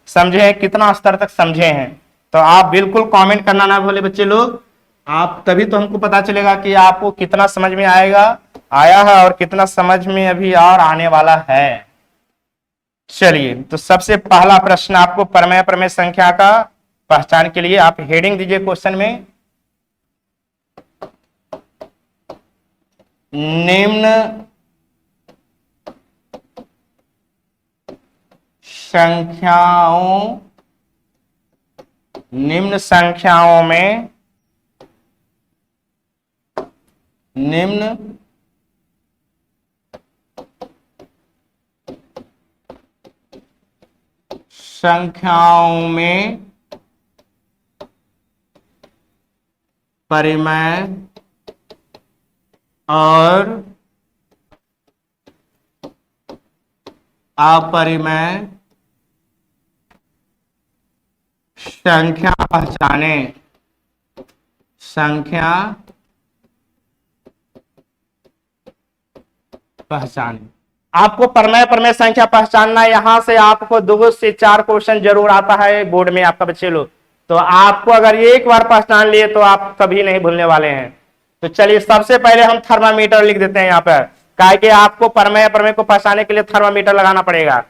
समझे हैं, कितना स्तर तक समझे हैं। तो आप बिल्कुल कमेंट करना ना भूले बच्चे लोग, आप तभी तो हमको पता चलेगा कि आपको कितना समझ में आया है और कितना समझ में अभी और आने वाला है। चलिए तो सबसे पहला प्रश्न आपको परमेय प्रमेय संख्या का पहचान के लिए आप हेडिंग दीजिए क्वेश्चन में, निम्न संख्याओं में परिमेय और अपरिमेय संख्या पहचाने, संख्या पहचाने। आपको प्रमेय प्रमेय संख्या पहचानना, यहां से आपको 2 से 4 क्वेश्चन जरूर आता है बोर्ड में आपका बच्चे लोग। तो आपको अगर एक बार पहचान लिए तो आप कभी नहीं भूलने वाले हैं। तो चलिए सबसे पहले हम थर्मामीटर लिख देते हैं यहाँ पर, काहे कि आपको प्रमेय प्रमेय को पहचानने के लिए थर्मामीटर लगाना पड़ेगा।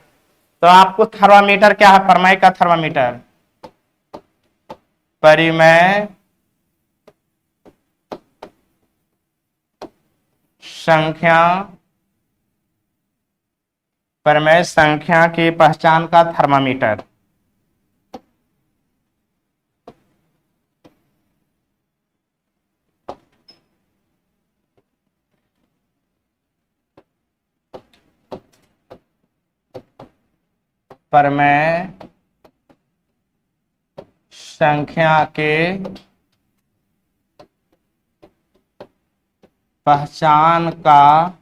तो आपको थर्मामीटर क्या है, प्रमेय का थर्मामीटर, परिमेय संख्या, प्रमेय संख्या की पहचान का थर्मामीटर। प्रमेय संख्या के पहचान का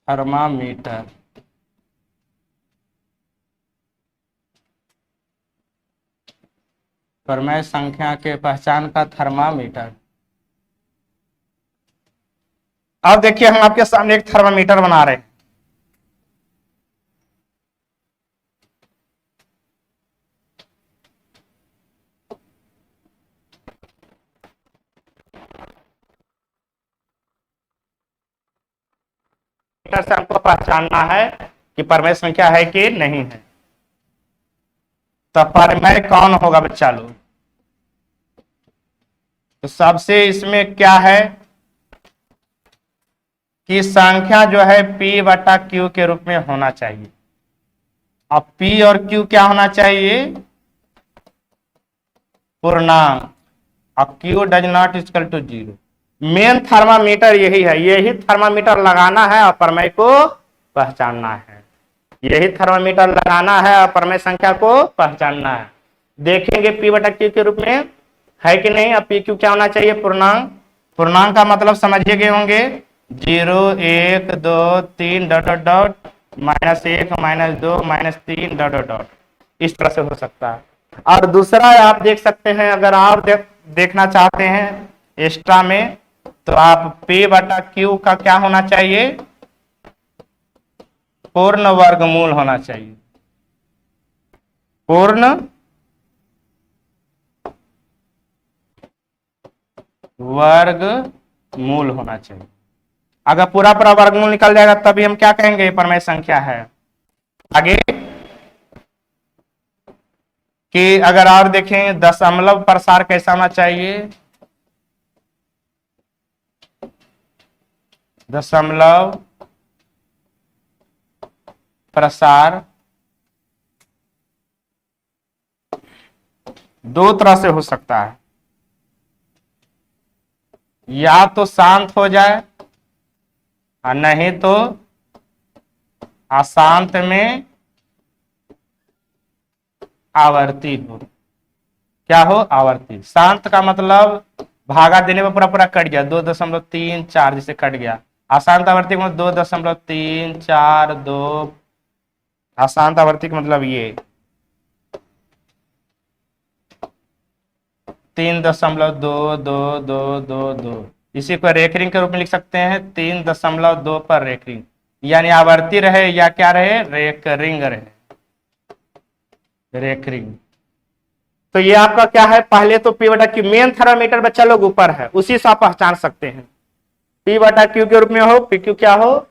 थर्मामीटर। प्रमेय संख्या के पहचान का थर्मामीटर। अब देखिए हम आपके सामने एक थर्मामीटर बना रहे हैं। से हमको पहचानना है कि प्रमेय संख्या है कि नहीं है। तो प्रमेय कौन होगा बच्चा लोग? तो सबसे इसमें क्या है कि संख्या जो है P बटा Q के रूप में होना चाहिए। अब P और Q क्या होना चाहिए? पूर्णांक। अब Q does not equal to 0। Main thermometer यही है, यही थर्मामीटर लगाना है और प्रमेय को पहचानना है। यही थर्मामीटर लगाना है और प्रमेय संख्या को पहचानना है। देखेंगे P बटा Q के रूप में है कि नहीं। अब P Q क्या होना चाहिए? पूर्णांक। पूर्णांक का मतलब समझिए गए होंगे 0 1 2 3 dot dot dot -1 -2 -3 dot dot dot, इस तरह से हो सकता है। और दूसरा आप देख सकते हैं, अगर आप देखना चाहते हैं एक्स्ट्रा में, तो आप P बटा Q का क्या होना चाहिए? पूर्ण वर्गमूल होना चाहिए। पूर्ण वर्गमूल होना चाहिए। अगर पूरा पूरा वर्गमूल निकल जाएगा तभी हम क्या कहेंगे प्रमेय संख्या है। आगे कि अगर और देखें दशमलव प्रसार कैसा होना चाहिए? दशमलव प्रसार 2 तरह से हो सकता है, या तो शांत हो जाए और नहीं तो अशांत में आवर्ती हो। क्या हो? आवर्ती। शांत का मतलब भागा देने में पूरा पूरा कट गया, 2.34 जिसे कट गया। अशांत आवर्ती का 2.342। अशांत आवर्ती का मतलब ये 3.222222। इसी को रेखरिंग के रूप में लिख सकते हैं 3.2 पर रेखरिंग, यानी आवर्ती रहे या क्या रहे? रेखरिंग रहे, रेखरिंग। तो ये आपका क्या है? पहले तो P बटा Q, मेन थर्मामीटर बच्चा लोग ऊपर है, उसी से आप पहचान सकते हैं। P बटा Q के रूप में हो, PQ क्या हो?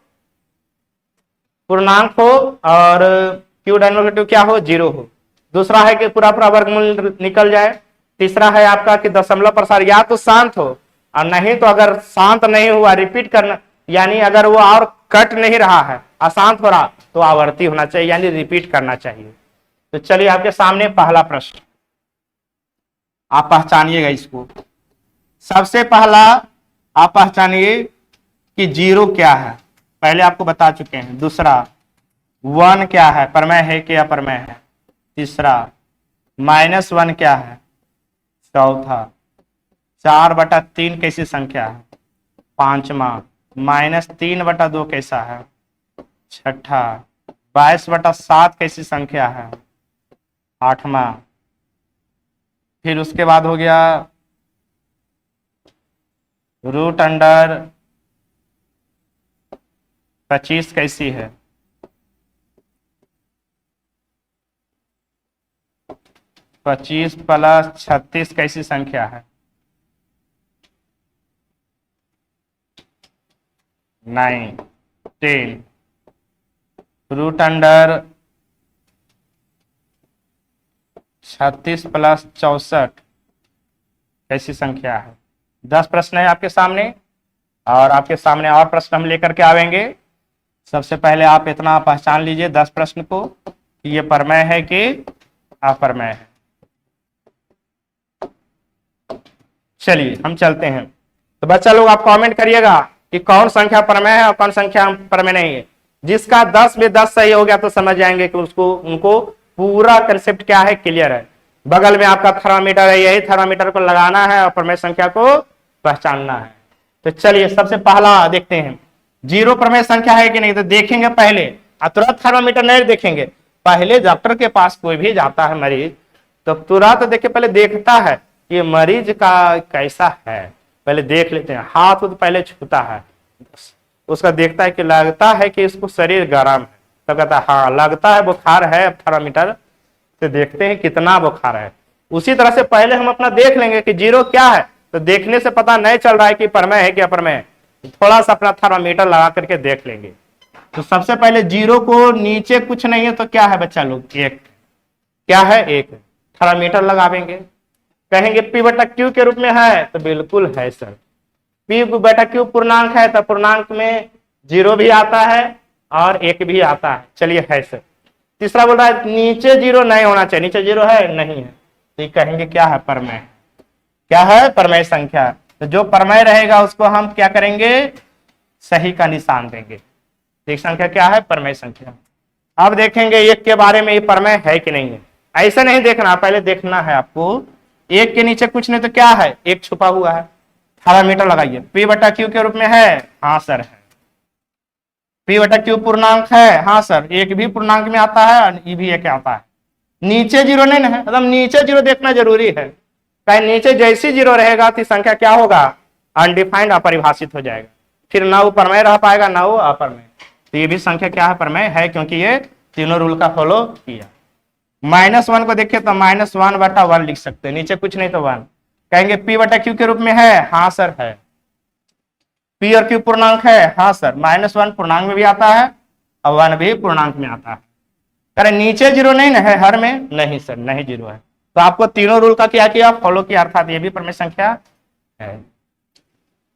पूर्णांक हो, और Q डेरिवेटिव क्या हो? 0 हो। दूसरा है कि पूरा पूरा वर्गमूल निकल जाए। तीसरा है आपका कि दशमलव प्रसार या तो शांत हो, और नहीं तो अगर शांत नहीं हुआ रिपीट करना, यानी अगर वो और कट नहीं रहा है, अशांत हो रहा, तो आवर्ती होना चाहिए, यानी रिपीट करना चाहिए। तो चलिए आपके सामने पहला प्रश्न, आप पहचानिएगा इसको। सबसे पहला आप पहचानिए कि 0 क्या है, पहले आपको बता चुके हैं। दूसरा 1 क्या है, प्रमेय है कि अप्रमेय है। तीसरा -1 क्या है। चौथा 4/3 कैसी संख्या है। पांचवा, -3/2 कैसा है? छठा, 22/7 कैसी संख्या है? आठवां। फिर उसके बाद हो गया √25 कैसी है? 25 + 36 कैसी संख्या है? 9, 10। √36 + 64 कैसी संख्या है? 10 प्रश्न है आपके सामने, और आपके सामने और प्रश्न हम लेकर के आवेंगे। सबसे पहले आप इतना पहचान लीजिए 10 प्रश्न को कि ये प्रमेय है कि अप्रमेय है। चलिए हम चलते हैं। तो बच्चा लोग आप कमेंट करिएगा कि कौन संख्या प्रमेय है और कौन संख्या प्रमेय नहीं है। जिसका 10 में 10 सही हो गया तो समझ जाएंगे कि उनको पूरा कंसेप्ट क्या है क्लियर है। बगल में आपका थर्मामीटर है, यही थर्मामीटर को लगाना है और प्रमेय संख्या को पहचानना है। तो चलिए सबसे पहला देखते हैं, जीरो प्रमेय संख्या है कि नहीं। तो देखेंगे पहले, तुरंत थर्मामीटर नहीं देखेंगे। पहले डॉक्टर के पास कोई भी जाता है मरीज, तो तुरंत देखे पहले देखता है कि मरीज का कैसा है, पहले देख लेते हैं। हाथ तो पहले छूता है, उसका देखता है कि लगता है कि इसको शरीर गर्म है, तो कहता है हाँ लगता है बुखार है। थर्मामीटर से देखते हैं कितना बुखार है। उसी तरह से पहले हम अपना देख लेंगे कि जीरो क्या है। तो देखने से पता नहीं चल रहा है कि प्रमेय है कि अप्रमेय है, थोड़ा सा अपना थर्मामीटर लगा करके देख लेंगे। तो सबसे पहले जीरो को नीचे कुछ नहीं है तो क्या है बच्चा लोग? 1। क्या है? 1। थर्मामीटर लगावेंगे, कहेंगे P/Q के रूप में है, तो बिल्कुल है सर। P/Q पूर्णांक है तो पूर्णांक में 0 भी आता है और 1 भी आता है। चलिए है सर। तीसरा बोल रहा है नीचे 0 नहीं होना चाहिए, नीचे 0 है नहीं है, तो कहेंगे क्या है? प्रमेय। क्या है? प्रमेय संख्या। तो जो प्रमेय रहेगा उसको हम क्या करेंगे? सही का निशान देंगे। एक संख्या क्या है? प्रमेय संख्या। अब देखेंगे 1 के बारे में ये प्रमेय है कि नहीं है। ऐसा नहीं देखना, पहले देखना है आपको 1 के नीचे कुछ नहीं तो क्या है? 1 छुपा हुआ है। थर्मामीटर लगाइए, P/Q के रूप में है? हाँ सर है। P/Q पूर्णांक है? हाँ सर। 1 भी पूर्णांक में आता है और ये भी 1 आता है। नीचे 0 नहीं है, मतलब नीचे 0 देखना जरूरी है। कहीं नीचे जैसी 0 रहेगा तो संख्या क्या होगा? अनडिफाइंड, अपरिभाषित हो जाएगा। फिर ना वो प्रमेय रह पाएगा ना वो अप्रमेय। तो ये भी संख्या क्या है? प्रमेय है, क्योंकि ये तीनों रूल का फॉलो किया। -1 को देखिए तो -1/1 लिख सकते हैं, नीचे कुछ नहीं तो 1। कहेंगे P/Q के रूप में है? हाँ सर है। P और Q पूर्णांक है? हाँ सर। -1 पूर्णांक में भी आता है और 1 भी पूर्णांक में आता है। अरे नीचे 0 नहीं है हर में? नहीं सर, नहीं 0 है। तो आपको तीनों रूल का क्या किया? फॉलो किया, अर्थात ये भी प्रमेय संख्या है।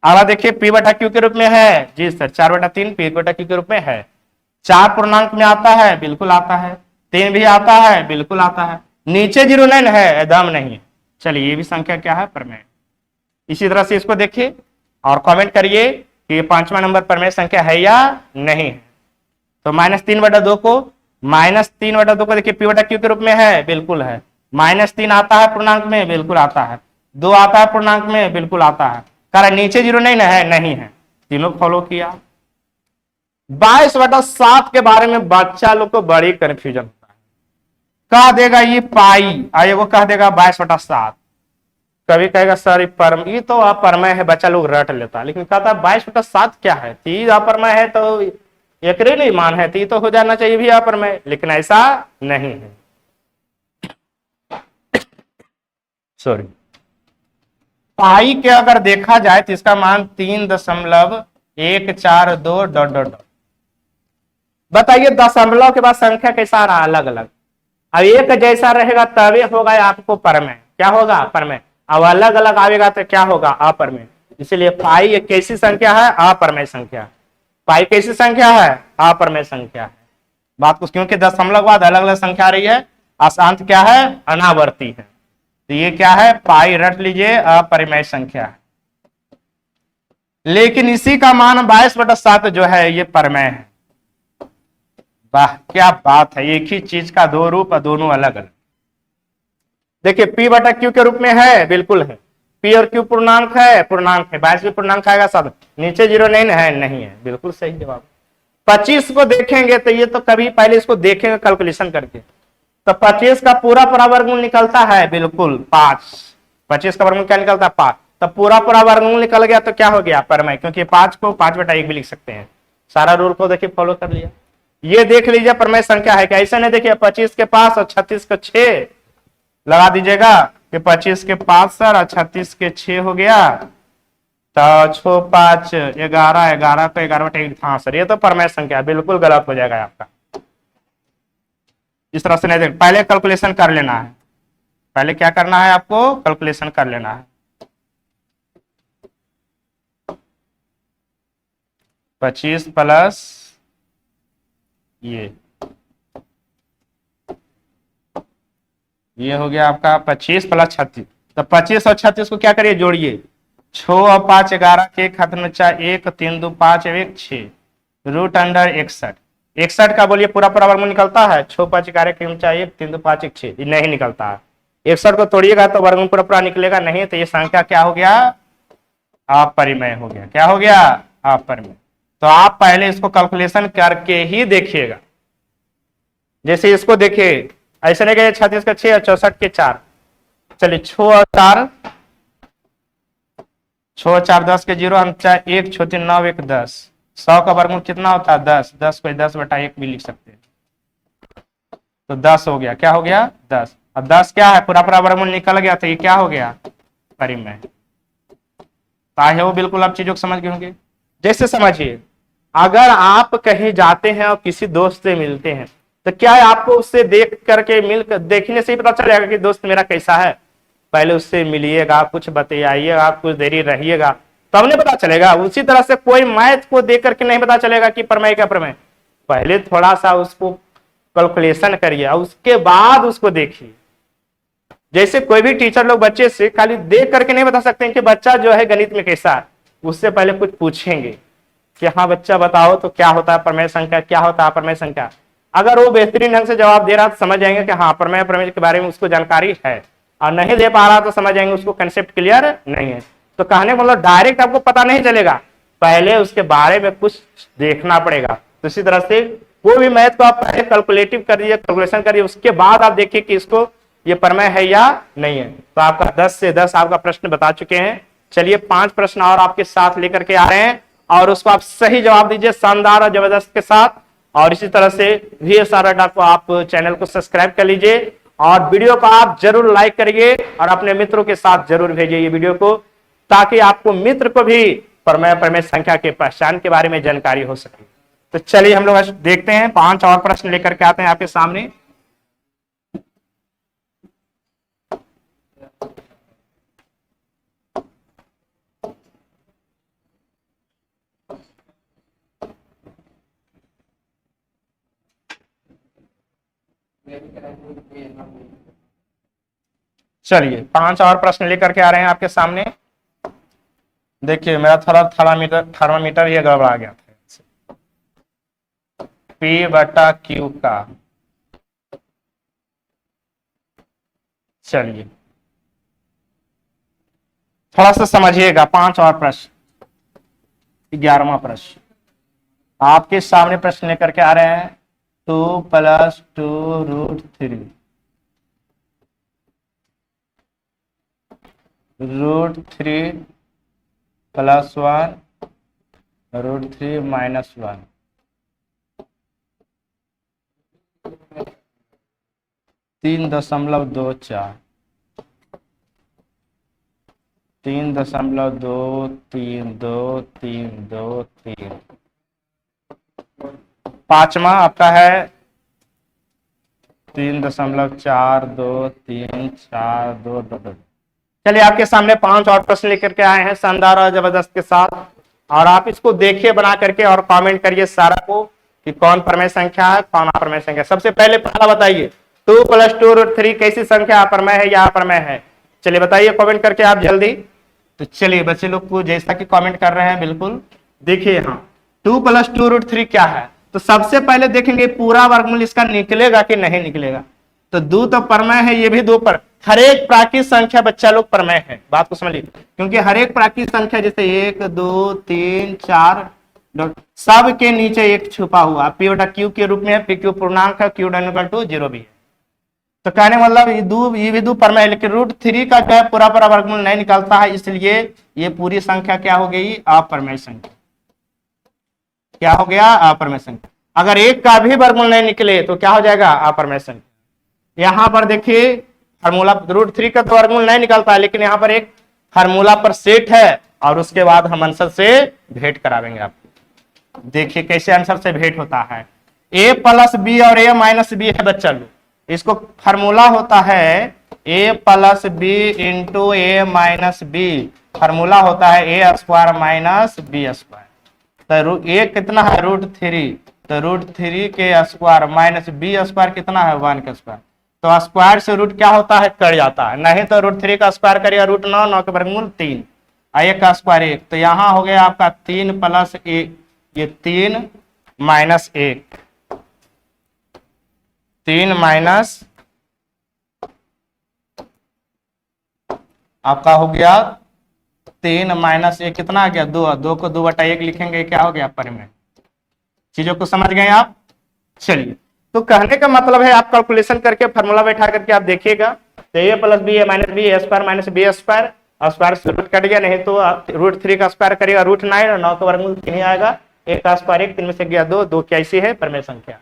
अब देखिए P/Q के रूप में है? जी सर। 4/3 P/Q के रूप में है। 4 पूर्णांक में आता है? बिल्कुल आता है। 3 भी आता है? बिल्कुल आता है। नीचे 0 नहीं है, एकदम नहीं। चलिए ये भी संख्या क्या है? प्रमेय। इसी तरह से इसको देखिए और कमेंट करिए कि ये 5वां नंबर प्रमेय संख्या है या नहीं है। तो -3/2 को -3/2 को देखिए P/Q के रूप में है? बिल्कुल है। -3 आता है पूर्णांक में? बिल्कुल आता है। 2 आता है पूर्णांक में? बिल्कुल आता है। कारण नीचे 0 नहीं है? नहीं है। तीनों फॉलो किया। 22/7 के बारे में बच्चा लोग को बड़ी कंफ्यूजन होता है। कह देगा ये पाई, आइए वो कह देगा 22/7। कभी कहेगा सर ये तो अप्रमेय है, बच्चा लोग रट लेता है। लेकिन कहता है 22/7 क्या है? तीन अप्रमेय है तो एक नहीं मान है, तो ये तो हो जाना चाहिए भी अप्रमेय, लेकिन ऐसा नहीं है। सॉरी, पाई के अगर देखा जाए तो इसका मान 3.142 ... बताइए दशमलव के बाद संख्या कैसा रहा? अलग अलग। अब एक जैसा रहेगा तभी होगा आपको प्रमेय। क्या होगा? प्रमेय। अब अलग अलग आएगा तो क्या होगा? अप्रमेय। इसलिए पाई एक कैसी संख्या है? अप्रमेय संख्या। पाई कैसी संख्या है? अप्रमेय संख्या है। बात कुछ, क्योंकि दशमलव के बाद अलग अलग संख्या आ रही है, अशांत क्या है? अनावर्ती है। तो ये क्या है? पाई रट लीजिए, अपरिमेय संख्या है। लेकिन इसी का मान 22/7 जो है ये प्रमेय है। वाह क्या बात है, एक ही चीज का दो रूप और दोनों अलग अलग। देखिए P/Q के रूप में है? बिल्कुल है। पी और क्यू पूर्णांक है, पूर्णांक है, 22 भी पूर्णांक आएगा सब, नीचे जीरो नहीं है, नहीं है, बिल्कुल सही जवाब। 25 को देखेंगे तो ये तो कभी पहले इसको देखेंगे कैलकुलेशन करके, तो 25 का पूरा पूरा वर्गमूल निकलता है बिल्कुल 5, 25 का वर्गमूल क्या निकलता है 5, तो पूरा पूरा वर्गमूल निकल गया तो क्या हो गया परमय, क्योंकि 5 को 5/1 भी लिख सकते हैं, सारा रूल को देखिए फॉलो कर लिया। ये देख लीजिए प्रमेय संख्या है क्या, ऐसा नहीं देखिए 25 के पास और 36 का 6 लगा दीजिएगा कि 25 के 5 सर और 36 के 6 हो गया, तो 6 5 11, 11 को 11/1, हाँ सर ये तो प्रमेय संख्या बिल्कुल गलत हो जाएगा आपका। इस तरह से नहीं देख, पहले कैलकुलेशन कर लेना है, पहले क्या करना है आपको कैलकुलेशन कर लेना है। 25 प्लस ये हो गया आपका 25 प्लस 36, तो 25 और 36 को क्या करिए जोड़िए, 6 और 5 11 के खत्म 1, 3 2 5 1 6 रूट अंडर 61, 61 का बोलिए पूरा पूरा वर्गमूल निकलता है, 6 5 11 के 1, 3 2 5 1 6, ये नहीं निकलता है, 61 को तोड़िएगा तो वर्गमूल पूरा पूरा निकलेगा नहीं, तो ये संख्या क्या हो गया अपरिमेय हो गया, क्या हो गया अपरिमेय। तो आप पहले इसको कैलकुलेशन करके ही देखिएगा, जैसे इसको देखिए ऐसे नहीं गए 36 का 6 और 64 के 4, चलिए 6 और 4 10 के 0 हम 1 6 3 9 1 10, 100 का वर्गमूल कितना होता है 10, 10 को 10/1 भी लिख सकते हैं, तो 10 हो गया, क्या हो गया 10, अब 10 क्या है पूरा पूरा वर्गमूल निकल गया, तो ये क्या हो गया परिमेय। ताकि वो बिल्कुल आप चीजों को समझ गए होंगे। जैसे समझिए अगर आप कहीं जाते हैं और किसी दोस्त से मिलते हैं, तो क्या है आपको उससे देख करके देखने से ही पता चलेगा कि दोस्त मेरा कैसा है, पहले उससे मिलिएगा, कुछ बताइएगा, कुछ देरी रहिएगा, तब नहीं पता चलेगा। उसी तरह से कोई मैथ को देख करके नहीं पता चलेगा कि प्रमेय क्या प्रमेय, पहले थोड़ा सा उसको कैलकुलेशन करिए और उसके बाद उसको देखिए। जैसे कोई भी टीचर लोग बच्चे से खाली देख करके नहीं बता सकते कि बच्चा जो है गणित में कैसा है, उससे पहले कुछ पूछेंगे कि हाँ बच्चा बताओ तो क्या होता है प्रमेय संख्या, क्या होता है प्रमेय संख्या। अगर वो बेहतरीन ढंग से जवाब दे रहा तो समझ जाएंगे कि हाँ प्रमेय के बारे में उसको जानकारी है, और नहीं दे पा रहा तो समझ जाएंगे उसको कंसेप्ट क्लियर नहीं है। तो कहने का मतलब डायरेक्ट आपको पता नहीं चलेगा, पहले उसके बारे में कुछ देखना पड़ेगा। तो इसी तरह से कोई भी मैथ को आप पहले कैलकुलेटिव करिए, कैलकुलेशन करिए, उसके बाद आप देखिए कि इसको ये प्रमेय है या नहीं है। तो आपका 10 से 10 आपका प्रश्न बता चुके हैं। चलिए 5 प्रश्न और आपके साथ लेकर के आ रहे हैं और उसको आप सही जवाब दीजिए शानदार और जबरदस्त के साथ। और इसी तरह से VSR अड्डा को आप चैनल को सब्सक्राइब कर लीजिए और वीडियो को आप जरूर लाइक करिए और अपने मित्रों के साथ जरूर भेजिए ये वीडियो को, ताकि आपको मित्र को भी प्रमेय संख्या के पहचान के बारे में जानकारी हो सके। तो चलिए हम लोग देखते हैं 5 और प्रश्न लेकर के आते हैं आपके सामने। चलिए 5 और प्रश्न लेकर के आ रहे हैं आपके सामने। देखिए मेरा थर्मामीटर ये गड़बड़ा गया था। P/Q का, चलिए थोड़ा सा समझिएगा। 5 और प्रश्न, 11वां प्रश्न आपके सामने प्रश्न लेकर के आ रहे हैं। 2 + 2√3 √3 + 1 √3 - 1 3.24 3.2323233। 5वां आपका है 3.423422। चलिए आपके सामने 5 और प्रश्न लेकर के आए हैं शानदार और जबरदस्त के साथ, और आप इसको देखिए बना करके और कमेंट करिए सारा को कि कौन प्रमेय संख्या है, कौन अप्रमेय संख्या। सबसे पहले पहला बताइए 2 + 2√3 कैसी संख्या अप्रमेय है या अप्रमेय है? चलिए बताइए कमेंट करके आप जल्दी। तो चलिए बच्चे लोग को जैसा कि कमेंट कर रहे हैं बिल्कुल देखिए यहाँ 2 + 2√3 क्या है। तो सबसे पहले देखेंगे पूरा वर्गमूल इसका निकलेगा कि नहीं निकलेगा। तो दो तो परमय है, ये भी दो पर, हर एक प्राकृत संख्या बच्चा लोग परमय है, बात को समझिए, क्योंकि हर एक प्राकृत संख्या जैसे 1 2 3 4 सब के नीचे एक छुपा हुआ पी बटा क्यू के रूप में है, पी क्यू पूर्णांक है, क्यू डन इक्वल टू 0 भी है। तो कहने मतलब ये भी दो परमय है, लेकिन √3 का क्या है, पूरा पूरा वर्गमूल नहीं निकलता है, इसलिए ये पूरी संख्या क्या हो गई, अपरमेय संख्या। क्या हो गया, अपरमेय संख्या। अगर एक का भी वर्गमूल नहीं निकले तो क्या हो जाएगा, अपरमेय संख्या। यहां पर देखिए फार्मूला √3 का तो वर्गमूल नहीं निकलता है, लेकिन यहाँ पर एक फार्मूला पर सेट है, और उसके बाद हम आंसर से भेंट करावेंगे आपको। देखिए कैसे आंसर से भेंट होता है। a प्लस बी और a माइनस बी है बच्चा लोग, इसको फार्मूला होता है a plus B into A minus B, formula होता है A square minus B square. तो ए कितना है, √3, तो √3 के स्क्वायर माइनस बी स्क्वायर कितना है, 1 का स्क्वायर। तो स्क्वायर से रूट क्या होता है, कट जाता है, नहीं तो √3 का स्क्वायर करिएगा √9, 9 के वर्गमूल 3, 1 का स्क्वायर 1, तो यहाँ हो गया आपका 3 प्लस 1, ये 3 माइनस 1, 3 माइनस आपका हो गया 3 माइनस 1 कितना आ गया, 2, 2 को 2 बटा 1 लिखेंगे, क्या हो गया, परिमेय। चीजों को समझ गए आप। चलिए, तो कहने का मतलब है आप कैलकुलेशन करके फॉर्मूला बैठा करके आप देखिएगा, तो a plus B A minus B, A square minus B square, square से रूट कट गया, नहीं तो √3 का स्क्वायर करिएगा √9, और 9 का वर्गमूल 3 ही आएगा, 1 का स्क्वायर 1, 3 में से गया 2, 2 कैसी है, परमेय संख्या।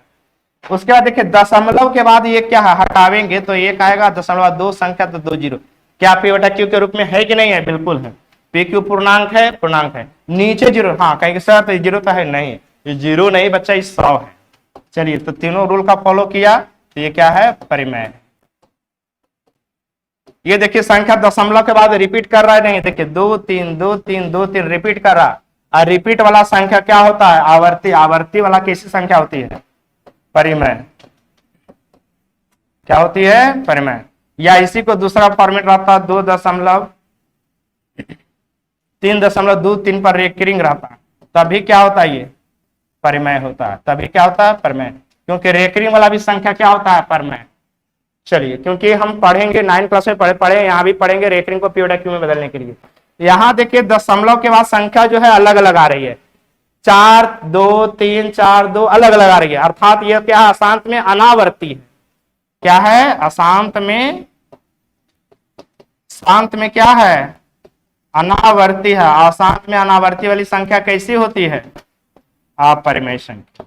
उसके बाद देखिए दशमलव के बाद ये क्या है, हटावेंगे तो एक आएगा 0.2 संख्या, तो 2 जीरो, क्या पी बटा क्यू के रूप में है कि नहीं है, बिल्कुल है, पी क्यू पूर्णांक है, पूर्णांक है, नीचे जीरो, हाँ कहेंगे सर तो जीरो तो है, नहीं ये जीरो नहीं बच्चा, ये 100 है। चलिए, तो तीनों रूल का फॉलो किया, तो ये क्या है, परिमेय। ये देखिए संख्या दशमलव के बाद रिपीट कर रहा है, नहीं देखिए 2 3 2 3 2 3 रिपीट कर रहा, और रिपीट वाला संख्या क्या होता है, आवर्ती, आवर्ती वाला कैसी संख्या होती है, परिमेय। क्या होती है, परिमेय। या इसी को दूसरा फॉर्मेट रहता 3.23 पर रेकरिंग रहता, तभी क्या होता है, ये परिमेय होता है, तभी क्या होता है, परिमेय, क्योंकि रेकरिंग वाला भी संख्या क्या होता है, परिमेय। चलिए, क्योंकि हम पढ़ेंगे 9 क्लास में पढ़े यहाँ भी पढ़ेंगे रेकरिंग को पी बटा क्यू में बदलने के लिए। यहाँ देखिए दशमलव के बाद संख्या जो है अलग अलग आ रही है, 4 2 3 4 2 अलग अलग आ रही है, अर्थात यह क्या है, अशांत में अनावर्ती है। क्या है, अशांत में, शांत में क्या है, अनावर्ती है। अशांत में अनावर्ती वाली संख्या कैसी होती है, अपरिमेय संख्या।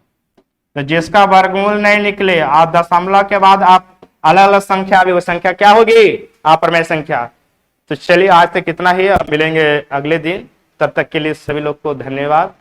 तो जिसका वर्गमूल नहीं निकले और दशमलव के बाद आप अलग अलग संख्या भी, वो संख्या क्या होगी, अपरिमेय संख्या। तो चलिए आज तक कितना ही, मिलेंगे अगले दिन, तब तक के लिए सभी लोग को धन्यवाद।